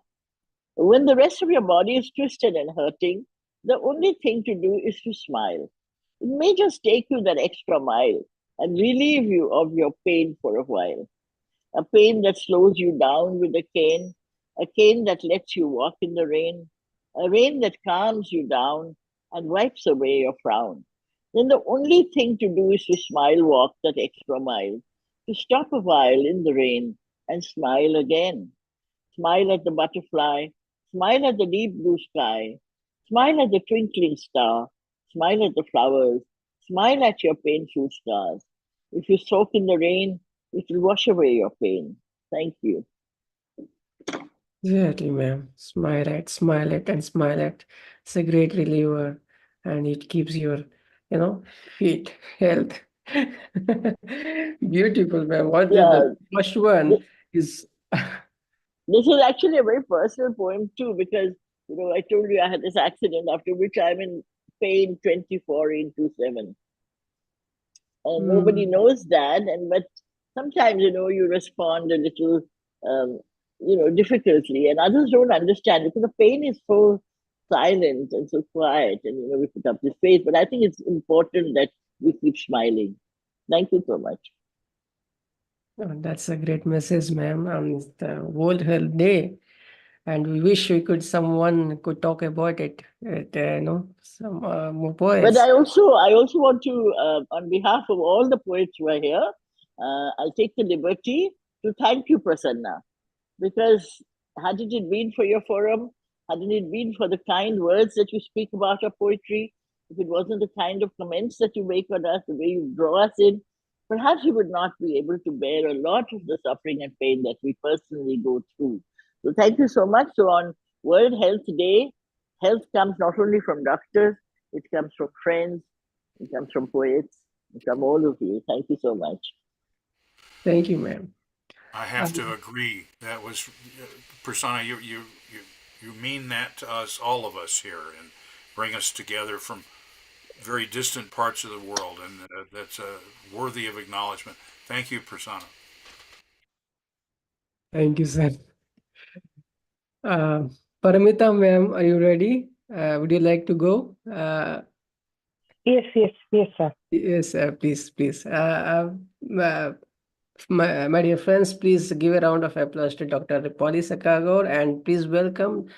When the rest of your body is twisted and hurting, the only thing to do is to smile. It may just take you that extra mile and relieve you of your pain for a while. A pain that slows you down with a cane that lets you walk in the rain, a rain that calms you down and wipes away your frown. Then the only thing to do is to smile walk that extra mile. to stop a while in the rain and smile again. Smile at the butterfly, smile at the deep blue sky, smile at the twinkling star, smile at the flowers, smile at your painful scars. If you soak in the rain, it will wash away your pain. Thank you. Exactly, ma'am. Smile it, and smile it. It's a great reliever, and it keeps your, fit, health. Beautiful, ma'am. What Yeah, the first one is? this is actually a very personal poem too, because I told you I had this accident after which I'm in pain 24/7. And nobody knows that, but sometimes you respond a little difficultly, and others don't understand because the pain is so silent and so quiet, and we put up this face. But I think it's important that we keep smiling. Thank you so much. Oh, that's a great message, ma'am, on the World Health Day, and we wish someone could talk about it. Some more But poets. I also want to, on behalf of all the poets who are here, I'll take the liberty to thank you, Prasanna, because hadn't it been for your forum, hadn't it been for the kind words that you speak about our poetry, if it wasn't the kind of comments that you make on us, the way you draw us in, perhaps we would not be able to bear a lot of the suffering and pain that we personally go through. So thank you so much. So on World Health Day, health comes not only from doctors, it comes from friends, it comes from poets, it comes from all of you. Thank you so much. Thank you, ma'am. I have to agree. That was, Prasanna, you mean that to us, all of us here, and bring us together from very distant parts of the world, and that's worthy of acknowledgement. Thank you, Prasanna. Thank you, sir. Paramita, ma'am, are you ready? Would you like to go? Yes, sir. Yes, please. My dear friends, please give a round of applause to Dr. Roopali Gaur, and please welcome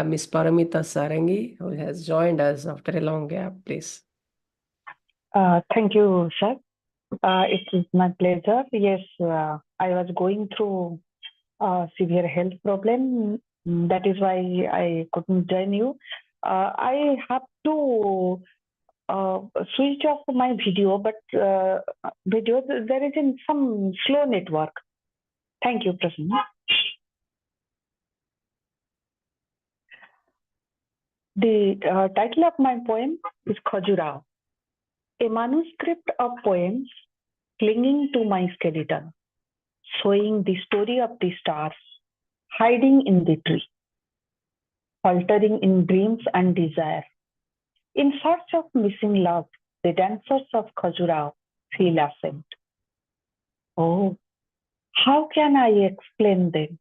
Miss Paramita Sarangi, who has joined us after a long gap, please. Thank you, sir. It is my pleasure. Yes, I was going through a severe health problem. That is why I couldn't join you. I have to switch off my video, but there is some slow network. Thank you, Prasanna. The title of my poem is Khajuraho, a manuscript of poems clinging to my skeleton, showing the story of the stars hiding in the tree, faltering in dreams and desire. In search of missing love, the dancers of Khajuraho feel ashamed. Oh, how can I explain them?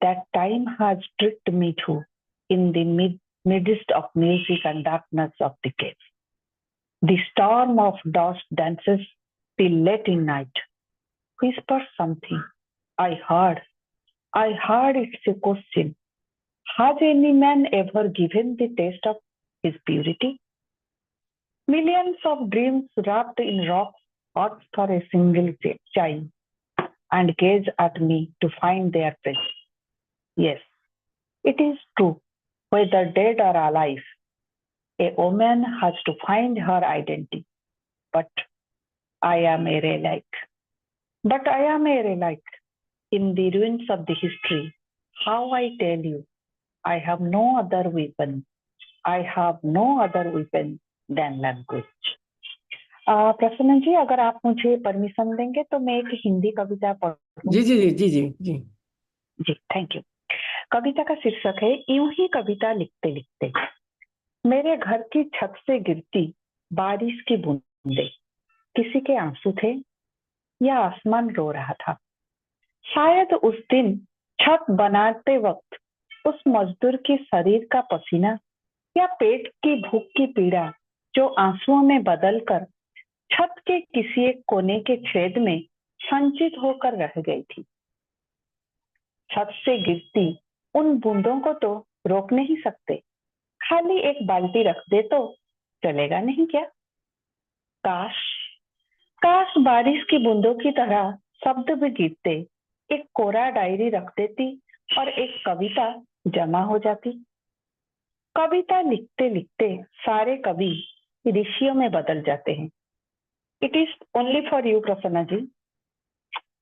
That time has tricked me too, in the midst of music and darkness of the cave. The storm of dust dances till late in night, whispers something. I heard it's a question. Has any man ever given the taste of his purity? Millions of dreams wrapped in rocks watch for a single chime and gaze at me to find their face. Yes, it is true. Whether dead or alive, a woman has to find her identity. But I am a relic. In the ruins of the history. How I tell you, I have no other weapon. I have no other weapon than language. प्रसन्न जी, अगर आप मुझे permission देंगे तो मैं एक हिंदी कविता पढ़ूं। जी, thank you. कविता का शीर्षक है यूं ही कविता लिखते लिखते। मेरे घर की छत से गिरती बारिश की बूंदे किसी के आंसू थे या आसमान रो रहा था। शायद उस दिन छत बनाते वक्त उस मजदूर के शरीर का पसीना या पेट की भूख की पीड़ा जो आंसुओं में बदलकर छत के किसी एक कोने के छेद में संचित होकर रह गई थी। छत से गिरती उन बूंदों को तो रोक नहीं सकते, खाली एक बाल्टी रख दे तो चलेगा नहीं क्या? काश बारिश की बूंदों की तरह शब्द भी गीतते, एक कोरा डायरी रख देती और एक कविता जमा हो जाती। कविता लिखते लिखते सारे कवि ऋषियों में बदल जाते हैं। It is only for you Prasanna ji.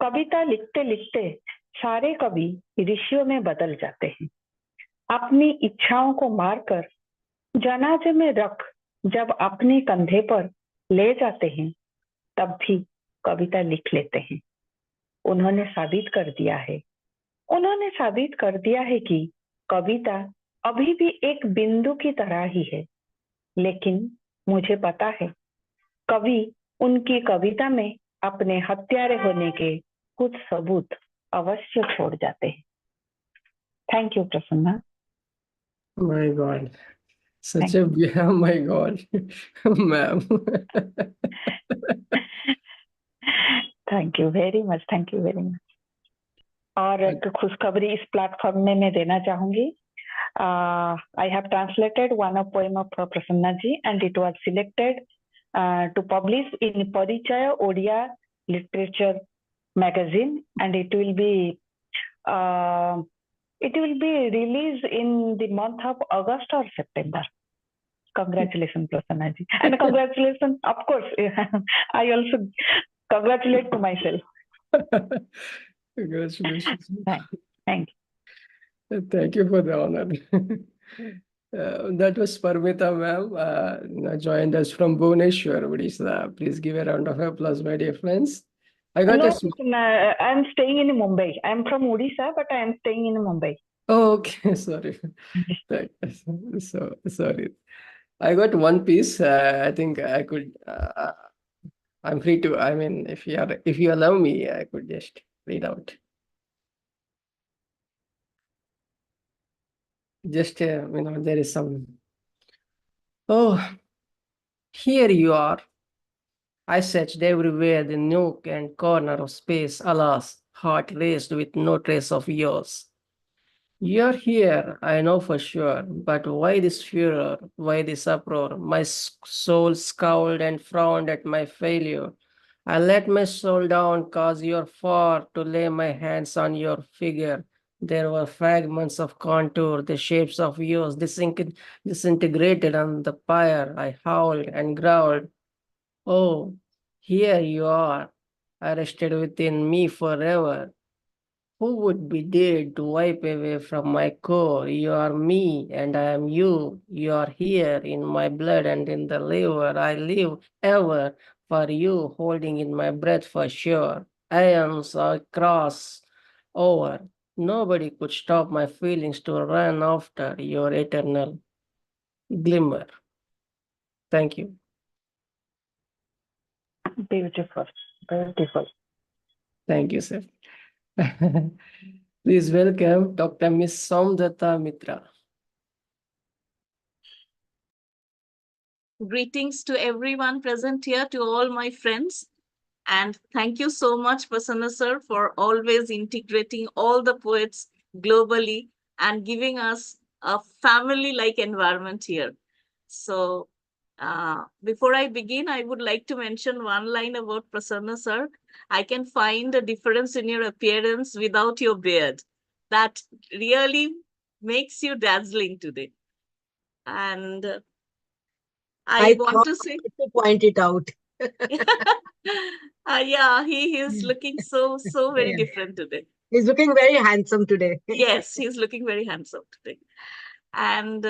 कविता लिखते लिखते सारे कवि ऋषियों में बदल जाते हैं। अपनी इच्छाओं को मारकर जनाजे में रख जब अपने कंधे पर ले जाते हैं, तब भी कविता लिख लेते हैं। उन्होंने साबित कर दिया है, उन्होंने साबित कर दिया है कि कविता अभी भी एक बिंदु की तरह ही है। लेकिन मुझे पता है, कवि उनकी कविता में अपने हत्यारे होने के कुछ सबूत अवश्य छोड़ जाते हैं। Thank you Prasanna. My God, such a oh my God, ma'am. Thank you very much, thank you very much. और एक खुशखबरी इस प्लेटफॉर्म में मैं देना चाहूंगी। I have translated one of poem of Prasanna ji and it was selected to publish in Parichaya Odia Literature magazine, and it will be released in the month of August or September. Congratulations Prasanna ji, and congratulations, of course, I also congratulate to myself. Congratulations. Thank you. Thank you for the honor. That was Paramita ma'am, joined us from Bhubaneswar, Odisha. Please give a round of applause, my dear friends. I got no, I'm staying in Mumbai. I'm from Odisha, but I am staying in Mumbai. Oh, okay, sorry. So sorry. I got one piece. I think I could. I'm free to. I mean, if you allow me, I could just read out. Just there is some. Oh, here you are. I searched everywhere, the nook and corner of space. Alas, heart raced with no trace of yours. You're here, I know for sure, but why this furor? Why this uproar? My soul scowled and frowned at my failure. I let my soul down cause you're far to lay my hands on your figure. There were fragments of contour, the shapes of yours disintegrated on the pyre. I howled and growled. Oh, here you are, arrested within me forever. Who would be dared to wipe away from my core? You are me and I am you. You are here in my blood and in the liver. I live ever for you, holding in my breath for sure. Ions are cross over. Nobody could stop my feelings to run after your eternal glimmer. Thank you. Beautiful, beautiful. Thank you, sir. Please welcome Dr. Miss Somdatta Mitra. Greetings to everyone present here, to all my friends. And thank you so much, Prasanna sir, for always integrating all the poets globally and giving us a family-like environment here. So before I begin, I would like to mention one line about Prasanna sir. I can find a difference in your appearance without your beard. That really makes you dazzling today. And I want to say to point it out. yeah, he is looking so very different today. He's looking very handsome today. Yes, he's looking very handsome today. And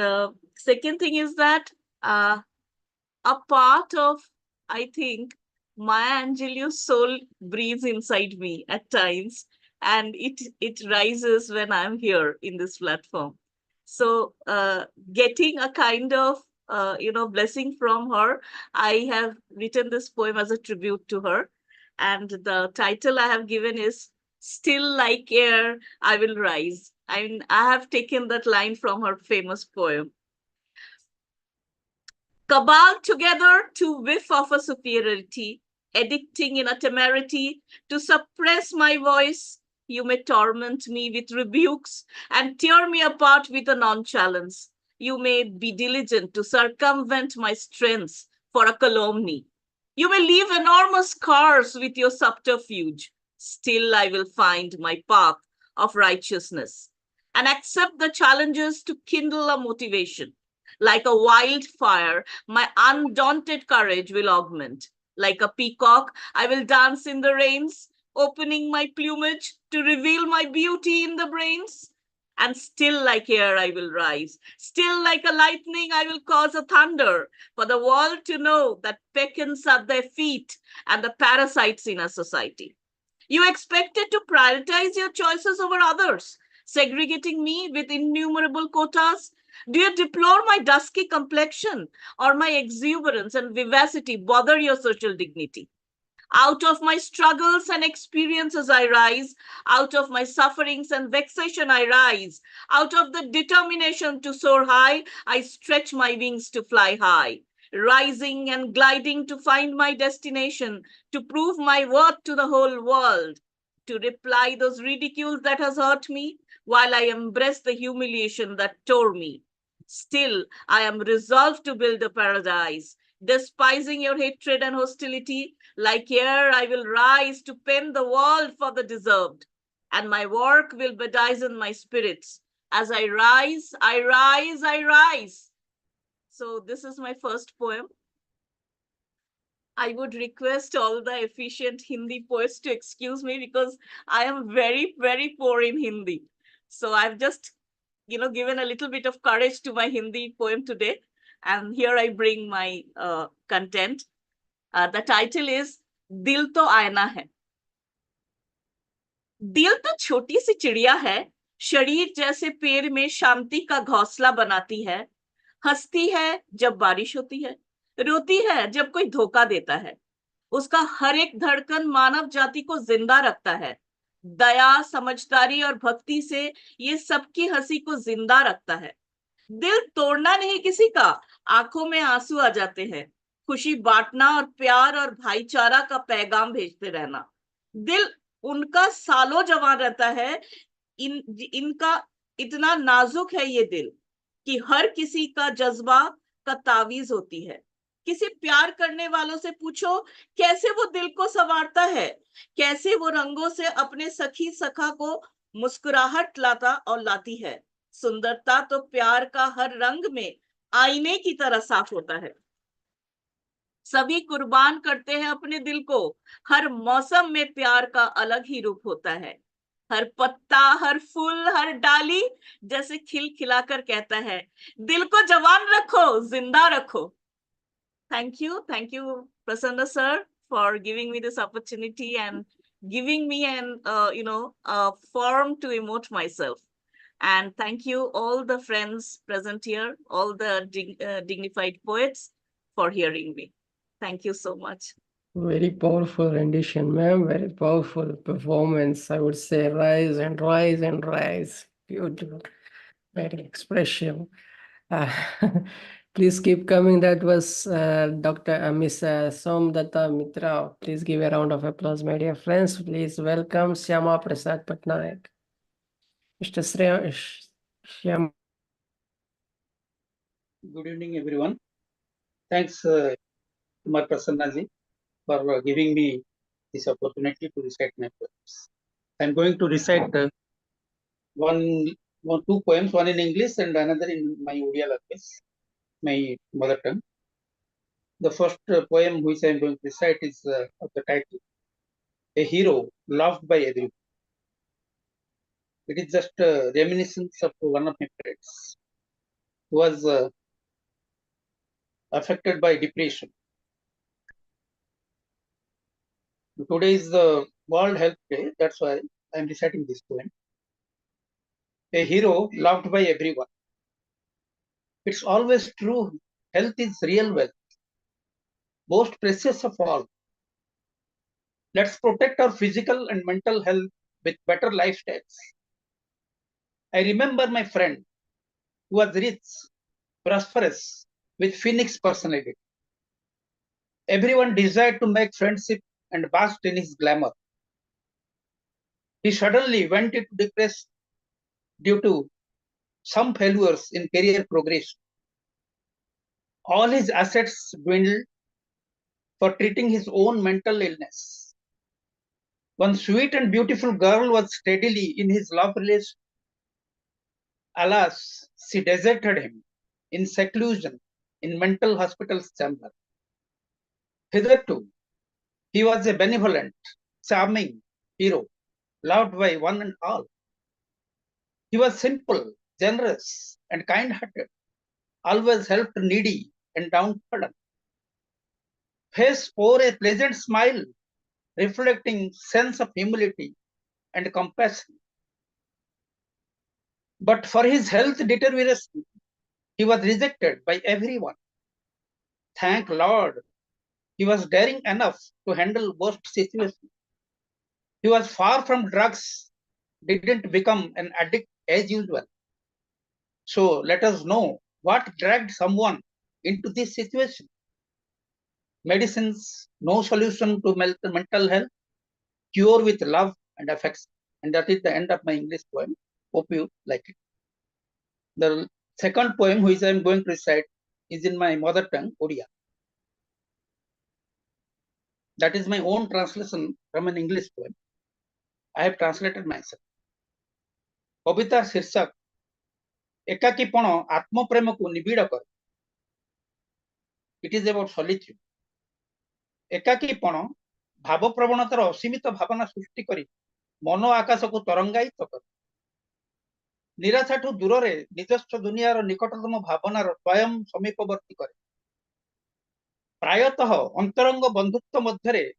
second thing is that a part of, I think, Maya Angelou's soul breathes inside me at times, and it rises when I'm here in this platform. So getting a kind of blessing from her, I have written this poem as a tribute to her, and the title I have given is "Still Like Air, I Will Rise." I have taken that line from her famous poem. Cabal together to whiff of a superiority, addicting in a temerity to suppress my voice. You may torment me with rebukes and tear me apart with a nonchalance. You may be diligent to circumvent my strengths for a calumny. You may leave enormous scars with your subterfuge. Still, I will find my path of righteousness and accept the challenges to kindle a motivation. Like a wildfire, my undaunted courage will augment. Like a peacock, I will dance in the rains, opening my plumage to reveal my beauty in the brains. And still like air I will rise. Still like a lightning I will cause a thunder for the world to know that peccants are their feet and the parasites in a society. You expected to prioritize your choices over others, segregating me with innumerable quotas. Do you deplore my dusky complexion or my exuberance and vivacity bother your social dignity? Out of my struggles and experiences I rise. Out of my sufferings and vexation I rise. Out of the determination to soar high, I stretch my wings to fly high. Rising and gliding to find my destination, to prove my worth to the whole world, to reply those ridicules that has hurt me, while I embrace the humiliation that tore me. Still, I am resolved to build a paradise, despising your hatred and hostility. Like air, I will rise to pen the world for the deserved, and my work will bedizen my spirits. As I rise, I rise, I rise. So this is my first poem. I would request all the efficient Hindi poets to excuse me because I am very, very poor in Hindi. So I've just, given a little bit of courage to my Hindi poem today. And here I bring my content. The title is दिल तो आईना है. दिल तो छोटी सी चिड़िया है, शरीर जैसे पेड़ में शांति का घोंसला बनाती है. हंसती है जब बारिश होती है, रोती है जब कोई धोखा देता है. उसका हर एक धड़कन मानव जाति को जिंदा रखता है. दया, समझदारी और भक्ति से ये सबकी हंसी को जिंदा रखता है. दिल तोड़ना नहीं किसी का, आंखों में आंसू आ जाते हैं. खुशी बांटना और प्यार और भाईचारा का पैगाम भेजते रहना. दिल उनका सालों जवान रहता है. इनका इतना नाजुक है ये दिल कि हर किसी का जज्बा का तावीज होती है. किसी प्यार करने वालों से पूछो कैसे वो दिल को संवारता है, कैसे वो रंगों से अपने सखी सखा को मुस्कुराहट लाता और लाती है. सुंदरता तो प्यार का हर रंग में आईने की तरह साफ होता है. सभी कुर्बान करते हैं अपने दिल को, हर मौसम में प्यार का अलग ही रूप होता है. हर पत्ता, हर फूल, हर डाली जैसे खिलखिलाकर कहता है, दिल को जवान रखो, जिंदा रखो. Thank you, Prasanna sir, for giving me this opportunity and giving me a forum to emote myself. And thank you all the friends present here, all the dignified poets for hearing me. Thank you so much. Very powerful rendition, ma'am. Very powerful performance. I would say rise and rise and rise. Beautiful. Very expressive. Please keep coming. That was Dr. Miss Somdatta Mitra. Please give a round of applause, my dear friends. Please welcome Shyamaprasad Patnaik. Mr. Shyam. Good evening, everyone. Thanks, Kumar Prasannaji, for giving me this opportunity to recite my poems. I'm going to recite two poems, one in English and another in my Odia language, my mother tongue. The first poem which I'm going to recite is of the title, A Hero Loved by Everyone. It is just a reminiscence of one of my friends who was affected by depression. Today is the World Health Day, that's why I'm reciting this poem. A hero loved by everyone. It's always true, health is real wealth, most precious of all. Let's protect our physical and mental health with better lifestyles. I remember my friend who was rich, prosperous, with Phoenix personality. Everyone desired to make friendship and bask in his glamour. He suddenly went into depression due to some failures in career progression. All his assets dwindled, for treating his own mental illness. One sweet and beautiful girl was steadily in his love relation. Alas, she deserted him in seclusion in mental hospital's chamber. Hitherto, he was a benevolent, charming hero, loved by one and all. He was simple, generous, and kind-hearted, always helped needy and downtrodden. Face wore a pleasant smile, reflecting sense of humility and compassion. But for his health deterioration, he was rejected by everyone. Thank Lord, he was daring enough to handle worst situations. He was far from drugs, didn't become an addict as usual. So let us know what dragged someone into this situation. Medicines, no solution to mental health, cure with love and affection. And that is the end of my English poem. Hope you like it. The second poem which I am going to recite is in my mother tongue, Odia. That is my own translation from an English poem. I have translated myself. कविता शीर्षक एकाकीपण आत्मप्रेम को निबिड़ कर. It is about solitude. एकाकीपण भाव प्रवणतार असीमित भावना सृष्टि करी मन आकाश को तरंगायित कर. निराशाठू दूर रे निजस्व दुनियार निकटतम भावनार स्वयं समीपवर्ती करे. प्रायतः अंतरंग बंधुत्व मध्यरे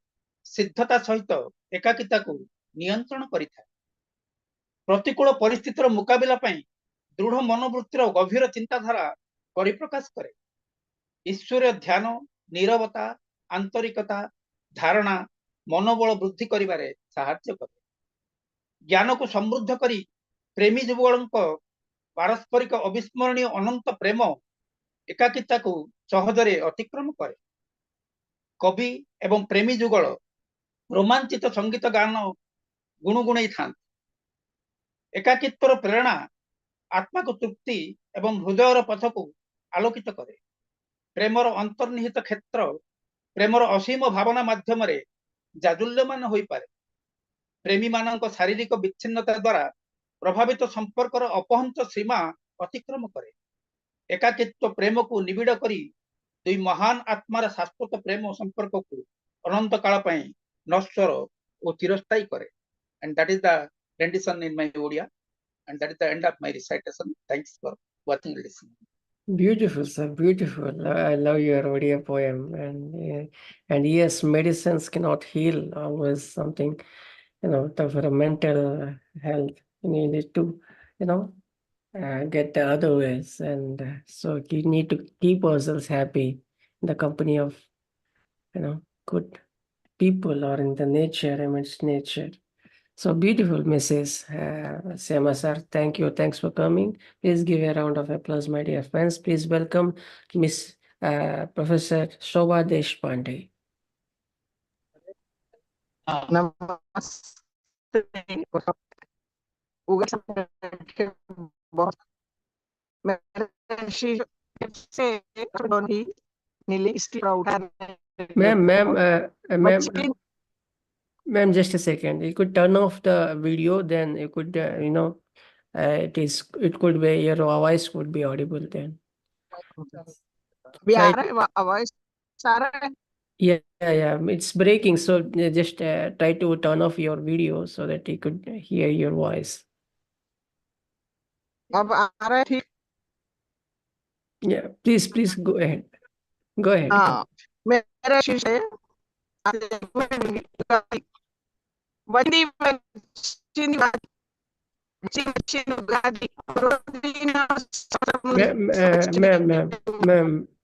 सिद्धता सहित एकाकिता को नियंत्रण करिଥାଏ. प्रतिकूल परिस्थितिर मुकाबिला पई दृढ़ मनोवृत्तिर गभीर चिंताधारा परिप्रकाश करे. ईश्वर ध्यान, नीरवता, आंतरिकता, धारणा मनोबल वृद्धि करिबारे सहायता करे. ज्ञान को समृद्ध करी प्रेमी युगलक पारस्परिक अविस्मरणीय अनंत प्रेम एकाकिता को सहजरे अतिक्रम करे. कवि एवं प्रेमी युगल रोमांचित संगीत गान गुणगुणई था. एकाकित्वर प्रेरणा आत्मा को तृप्ति एवं हृदयर पथ को आलोकित करे. प्रेमर अंतर्निहित क्षेत्र प्रेमर असीम भावना माध्यम जाजुल्यमान हो पारे. प्रेमी मानक शारीरिक विच्छिन्नता द्वारा प्रभावित संपर्कर अपहंत सीमा अतिक्रम करे. एकाकित्व प्रेम को निबिड़ करी दुई महान आत्मार शाश्वत प्रेम संपर्क को अनंत काल पई नश्वर और चिरस्थायी करे. And that is the rendition in my Odia, and that is the end of my recitation. Thanks for watching and listening. Beautiful, sir. Beautiful. I love your Odia poem. And yes, medicines cannot heal. Always something, for a mental health. You need to, get the other ways. And so you need to keep ourselves happy in the company of, good people or in the nature, amidst nature. So beautiful message, Syama sir. Thank you. Thanks for coming. Please give a round of applause, my dear friends. Please welcome Miss Professor Shobha Deshpande. Ma'am, just a second. You could turn off the video, then you could, it could be your voice would be audible then. Yeah, it's breaking. So just try to turn off your video so that you could hear your voice. Yeah, please go ahead. Go ahead.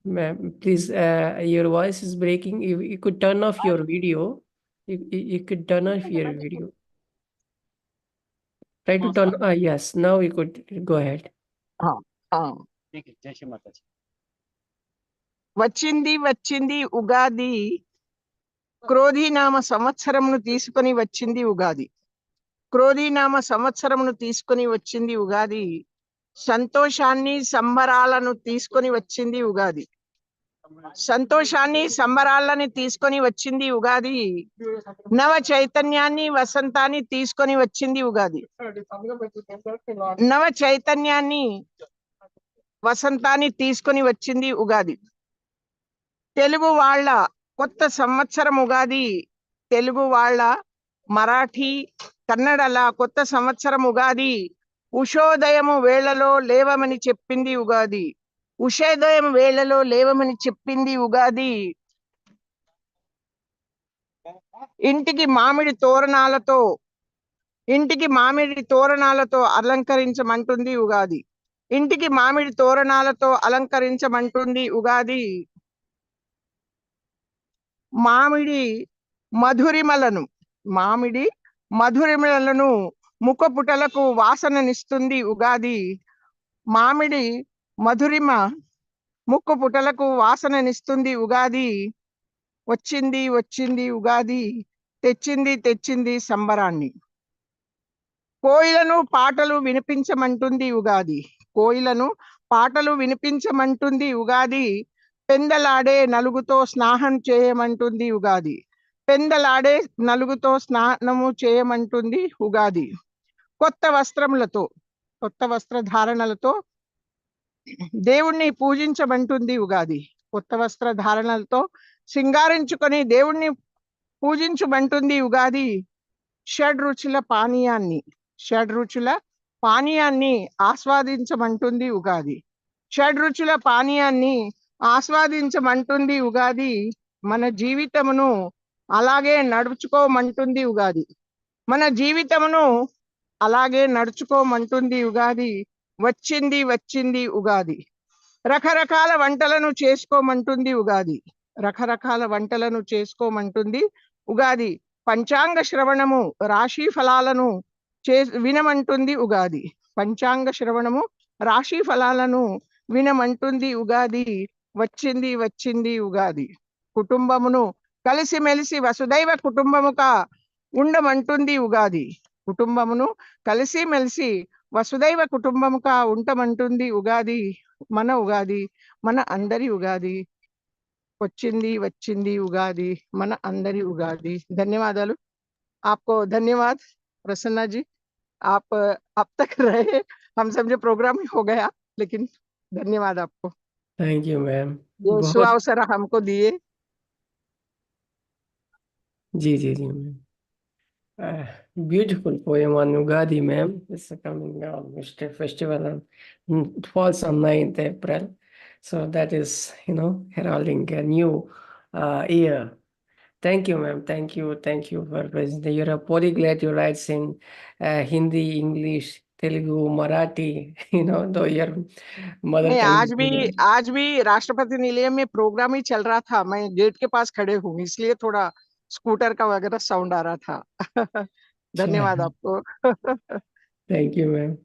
Ma'am, please, your voice is breaking. You could turn off your video. You could turn off your video. Try to turn. Yes, now you could go ahead. వచ్చింది వచ్చింది ఉగాది క్రోధీనామ సంవత్సరమును తీసుకొని వచ్చింది ఉగాది. క్రోధీనామ సంవత్సరమును తీసుకొని వచ్చింది ఉగాది. సంతోషాన్ని సంబరాలను తీసుకొని వచ్చింది ఉగాది. సంతోషాన్ని సంబరాలని తీసుకొని వచ్చింది ఉగాది. నవ చైతన్యాన్ని వసంతాన్ని తీసుకొని వచ్చింది ఉగాది. నవ చైతన్యాన్ని వసంతాన్ని తీసుకొని వచ్చింది ఉగాది. తెలుగు వాళ్ళ కొత్త సంవత్సరం ఉగాది. తెలుగు వాళ్ళ మరాఠీ కన్నడల కొత్త సంవత్సరం ఉగాది. ఉషోదయము వేళలో లేవమని చెప్పింది ఉగాది. ఉషోదయం వేళలో లేవమని చెప్పింది ఉగాది. ఇంటికి మామిడి తోరణాలతో అలంకరించమంటుంది ఉగాది. ఇంటికి మామిడి తోరణాలతో అలంకరించమంటుంది ఉగాది. మామిడి మధురిమలను ముఖపుటలకు వాసననిస్తుంది ఉగాది. మామిడి మధురిమ ముక్కుపుటలకు వాసననిస్తుంది ఉగాది. వచ్చింది ఉగాది. తెచ్చింది సంబరాన్ని. కోయిలను పాటలు వినిపించమంటుంది ఉగాది. కోయిలను పాటలు వినిపించమంటుంది ఉగాది. పెందలాడే నలుగుతో స్నానం చేయమంటుంది ఉగాది. పెందలాడే నలుగుతో స్నానము చేయమంటుంది ఉగాది. కొత్త వస్త్రధారణలతో దేవుణ్ణి పూజించమంటుంది ఉగాది. కొత్త వస్త్రధారణలతో సింగారించుకొని దేవుణ్ణి పూజించమంటుంది ఉగాది. షడ్రుచుల పానీయాన్ని ఆస్వాదించమంటుంది ఉగాది. షడ్రుచుల పానీయాన్ని ఆస్వాదించమంటుంది ఉగాది. మన జీవితమును అలాగే నడుచుకోమంటుంది ఉగాది. మన జీవితమును అలాగే నడుచుకోమంటుంది ఉగాది. వచ్చింది ఉగాది. రకరకాల వంటలను చేసుకోమంటుంది ఉగాది. రకరకాల వంటలను చేసుకోమంటుంది ఉగాది. పంచాంగ శ్రవణము రాశి ఫలాలను వినమంటుంది ఉగాది. పంచాంగ శ్రవణము రాశి ఫలాలను వినమంటుంది ఉగాది. వచ్చింది ఉగాది. కుటుంబమును కలిసిమెలిసి వసుదైవ కుటుంబముగా ఉండమంటుంది ఉగాది. కుటుంబమును కలిసిమెలిసి వసుదైవ కుటుంబముగా ఉండమంటుంది ఉగాది. మన అందరి ఉగాది. వచ్చింది ఉగాది. మన అందరి ఉగాది. ధన్యవాదాలు. आपको धन्यवाद प्रसन्ना जी. आप अब तक रहे, हम समझे प्रोग्राम ही हो गया, लेकिन धन्यवाद आपको. Thank you ma'am. ये सुअवसर हमको दिए. जी ma'am. Beautiful poem on Ugadi, ma'am. It's coming on festival falls on 9th April. So that is, heralding a new year. Thank you, ma'am. Thank you for presenting. You're a polyglot. You write in Hindi, English, Telugu, Marathi. Though your mother tongue. आज भी राष्ट्रपति निलयम में programme ही चल रहा था. मैं gate के पास खड़े हूँ, इसलिए थोड़ा स्कूटर का वगैरह साउंड आ रहा था. धन्यवाद आपको. Thank you, ma'am.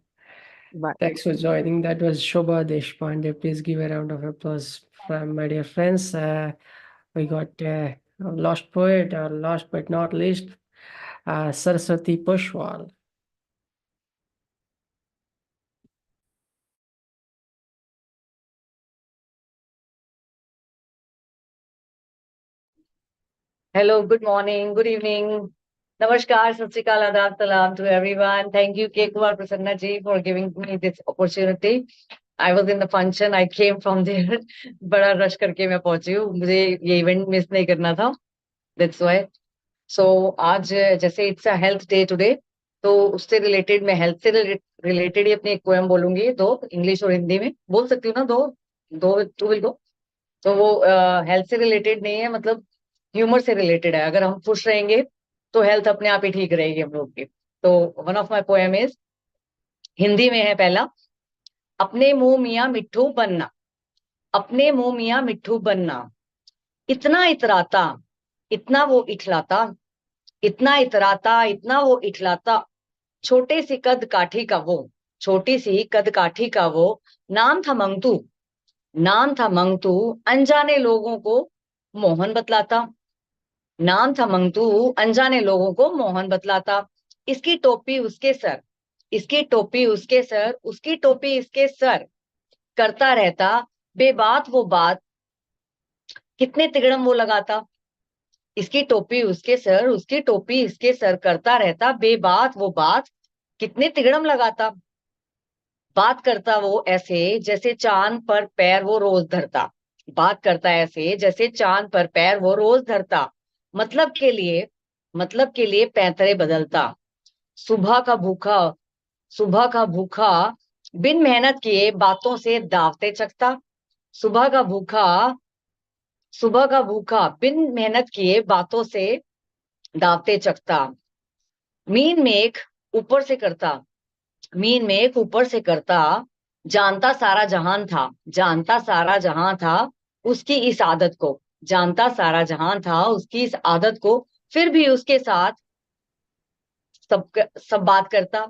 Bye. Thanks for joining. That was Shobha Deshpande. Please give a round of applause from my dear friends. We got lost poet, or last but not least, Saraswati Pushwal. Hello, good morning, good evening. Namaskar, Sat Sri Akal, Adab, Salam to everyone. Thank you, Kumar Prasanna ji, for giving me this opportunity. I was in the function, I came from there. बड़ा rush करके मैं पहुंची हूँ. मुझे ये event miss नहीं करना था. That's why. So आज जैसे it's a health day today, तो उससे related मैं health से related ही अपनी एक poem बोलूंगी. दो English और हिंदी में बोल सकती हूँ ना. दो two will go. तो वो health से related नहीं है, मतलब ह्यूमर से रिलेटेड है. अगर हम खुश रहेंगे तो हेल्थ अपने आप ही ठीक रहेगी हम लोग की. तो one of my poem is, Hindi में है पहला. अपने मुंह मियाँ मिट्ठू बनना, अपने मुंह मियाँ मिट्ठू बनना. इतना इतराता, इतना वो इठलाता, इतना इतराता, इतना वो इठलाता. छोटे सी कद काठी का वो, छोटी सी कद काठी का वो. नाम था मंगतू, नाम था मंगतू. अनजाने लोगों को मोहन बतलाता. नाम था मंगतू, अनजाने लोगों को मोहन बतलाता. इसकी टोपी उसके सर, इसकी टोपी उसके सर, उसकी टोपी इसके सर. करता रहता बेबात वो बात, कितने तिगड़म वो लगाता, इसकी टोपी उसके सर, उसकी टोपी इसके सर, करता रहता बेबात वो बात, कितने तिगड़म लगाता। बात करता वो ऐसे जैसे चांद पर पैर वो रोज धरता, बात करता ऐसे जैसे चांद पर पैर वो रोज धरता, मतलब के लिए पैंतरे बदलता। सुबह का भूखा सुबह का भूखा बिन मेहनत किए बातों से दावते चखता। सुबह का भूखा सुबह का भूखा बिन मेहनत किए बातों से दावते चखता। मीन मेघ ऊपर से करता मीन मेघ ऊपर से करता, जानता सारा जहान था, जानता सारा जहां था उसकी इस आदत को, जानता सारा जहान था उसकी इस आदत को, फिर भी उसके साथ सब बात करता।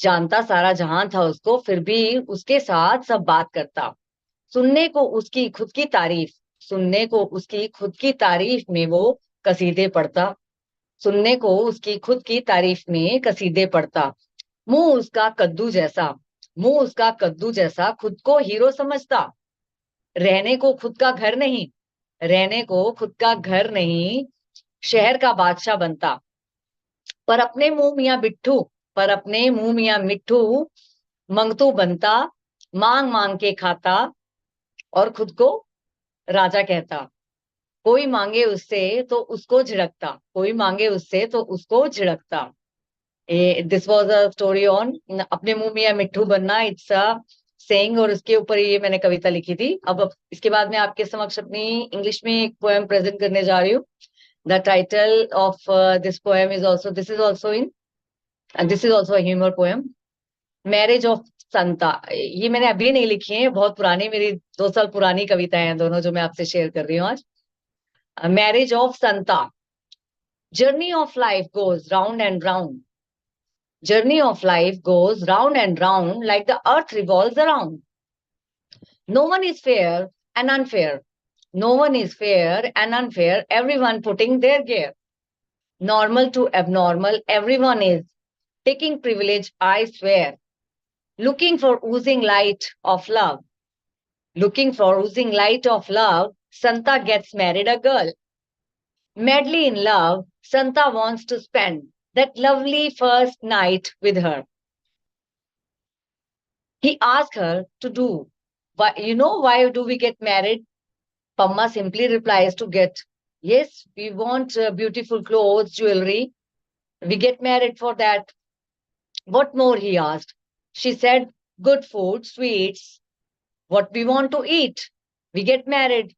जानता सारा जहां था उसको, फिर भी उसके साथ सब बात करता। सुनने को उसकी खुद की तारीफ सुनने को उसकी खुद की तारीफ में वो कसीदे पढ़ता। सुनने को उसकी खुद की तारीफ में कसीदे पढ़ता। मुंह उसका कद्दू जैसा मुंह उसका कद्दू जैसा, खुद को हीरो समझता। रहने को खुद का घर नहीं रहने को खुद का घर नहीं, शहर का बादशाह बनता। पर अपने मुंह मियां मिट्ठू मंगतू बनता। मांग मांग के खाता और खुद को राजा कहता। कोई मांगे उससे तो उसको झिड़कता कोई मांगे उससे तो उसको झिड़कता। This was a story on अपने मुंह मियां मिट्ठू बनना, इट्स अ सेइंग, और उसके ऊपर ये मैंने कविता लिखी थी। अब इसके बाद मैं आपके समक्ष अपनी इंग्लिश में एक पोएम प्रेजेंट करने जा रही हूँ। The title of this poem is also this is also humour poem, marriage of Santa. ये मैंने अभी नहीं लिखी है, बहुत पुरानी, मेरी 2 साल पुरानी कविताएं हैं दोनों, जो मैं आपसे शेयर कर रही हूँ आज। Marriage of Santa. Journey of life goes round and round Journey of life goes round and round like the earth revolves around. No one is fair and unfair. No one is fair and unfair, everyone putting their gear. Normal to abnormal, everyone is taking privilege, I swear. Looking for oozing light of love. Looking for oozing light of love, Santa gets married a girl. Madly in love, Santa wants to spend that lovely first night with her. He asked her to do. Why do we get married? Pamma simply replies to get. Yes, we want beautiful clothes, jewelry. We get married for that. What more, he asked. She said, good food, sweets. What we want to eat. We get married.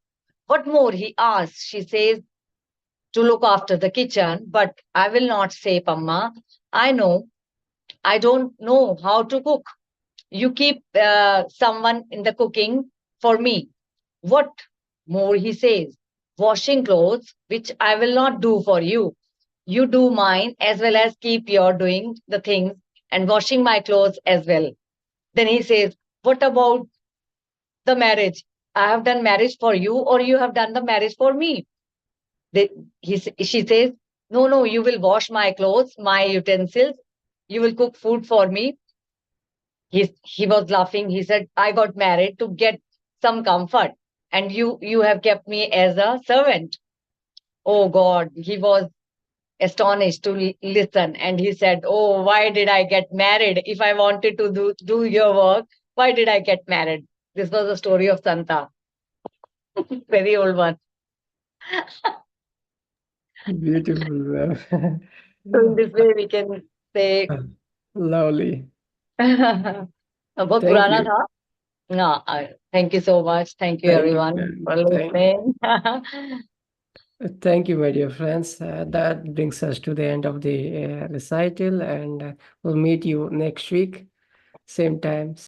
What more, he asked. She says, to look after the kitchen. But I will not say, Pamma. I don't know how to cook. You keep someone in the cooking for me. What more, he says. Washing clothes, which I will not do for you. You do mine as well as keep your doing the things and washing my clothes as well. Then he says, what about the marriage? I have done marriage for you, or you have done the marriage for me. She says, no, you will wash my clothes, my utensils. You will cook food for me. He was laughing. He said, I got married to get some comfort, and you have kept me as a servant. Oh God, he was astonished to listen, and he said, oh, why did I get married? If I wanted to do your work, why did I get married? This was the story of Santa. Very old one. Beautiful. So in this way we can say Lovely. बहुत Thank पुराना you. था ना. Thank you so much. Thank you Thank you, everyone ma'am. for listening. Thank you, my dear friends. That brings us to the end of the recital, and we'll meet you next week, same time,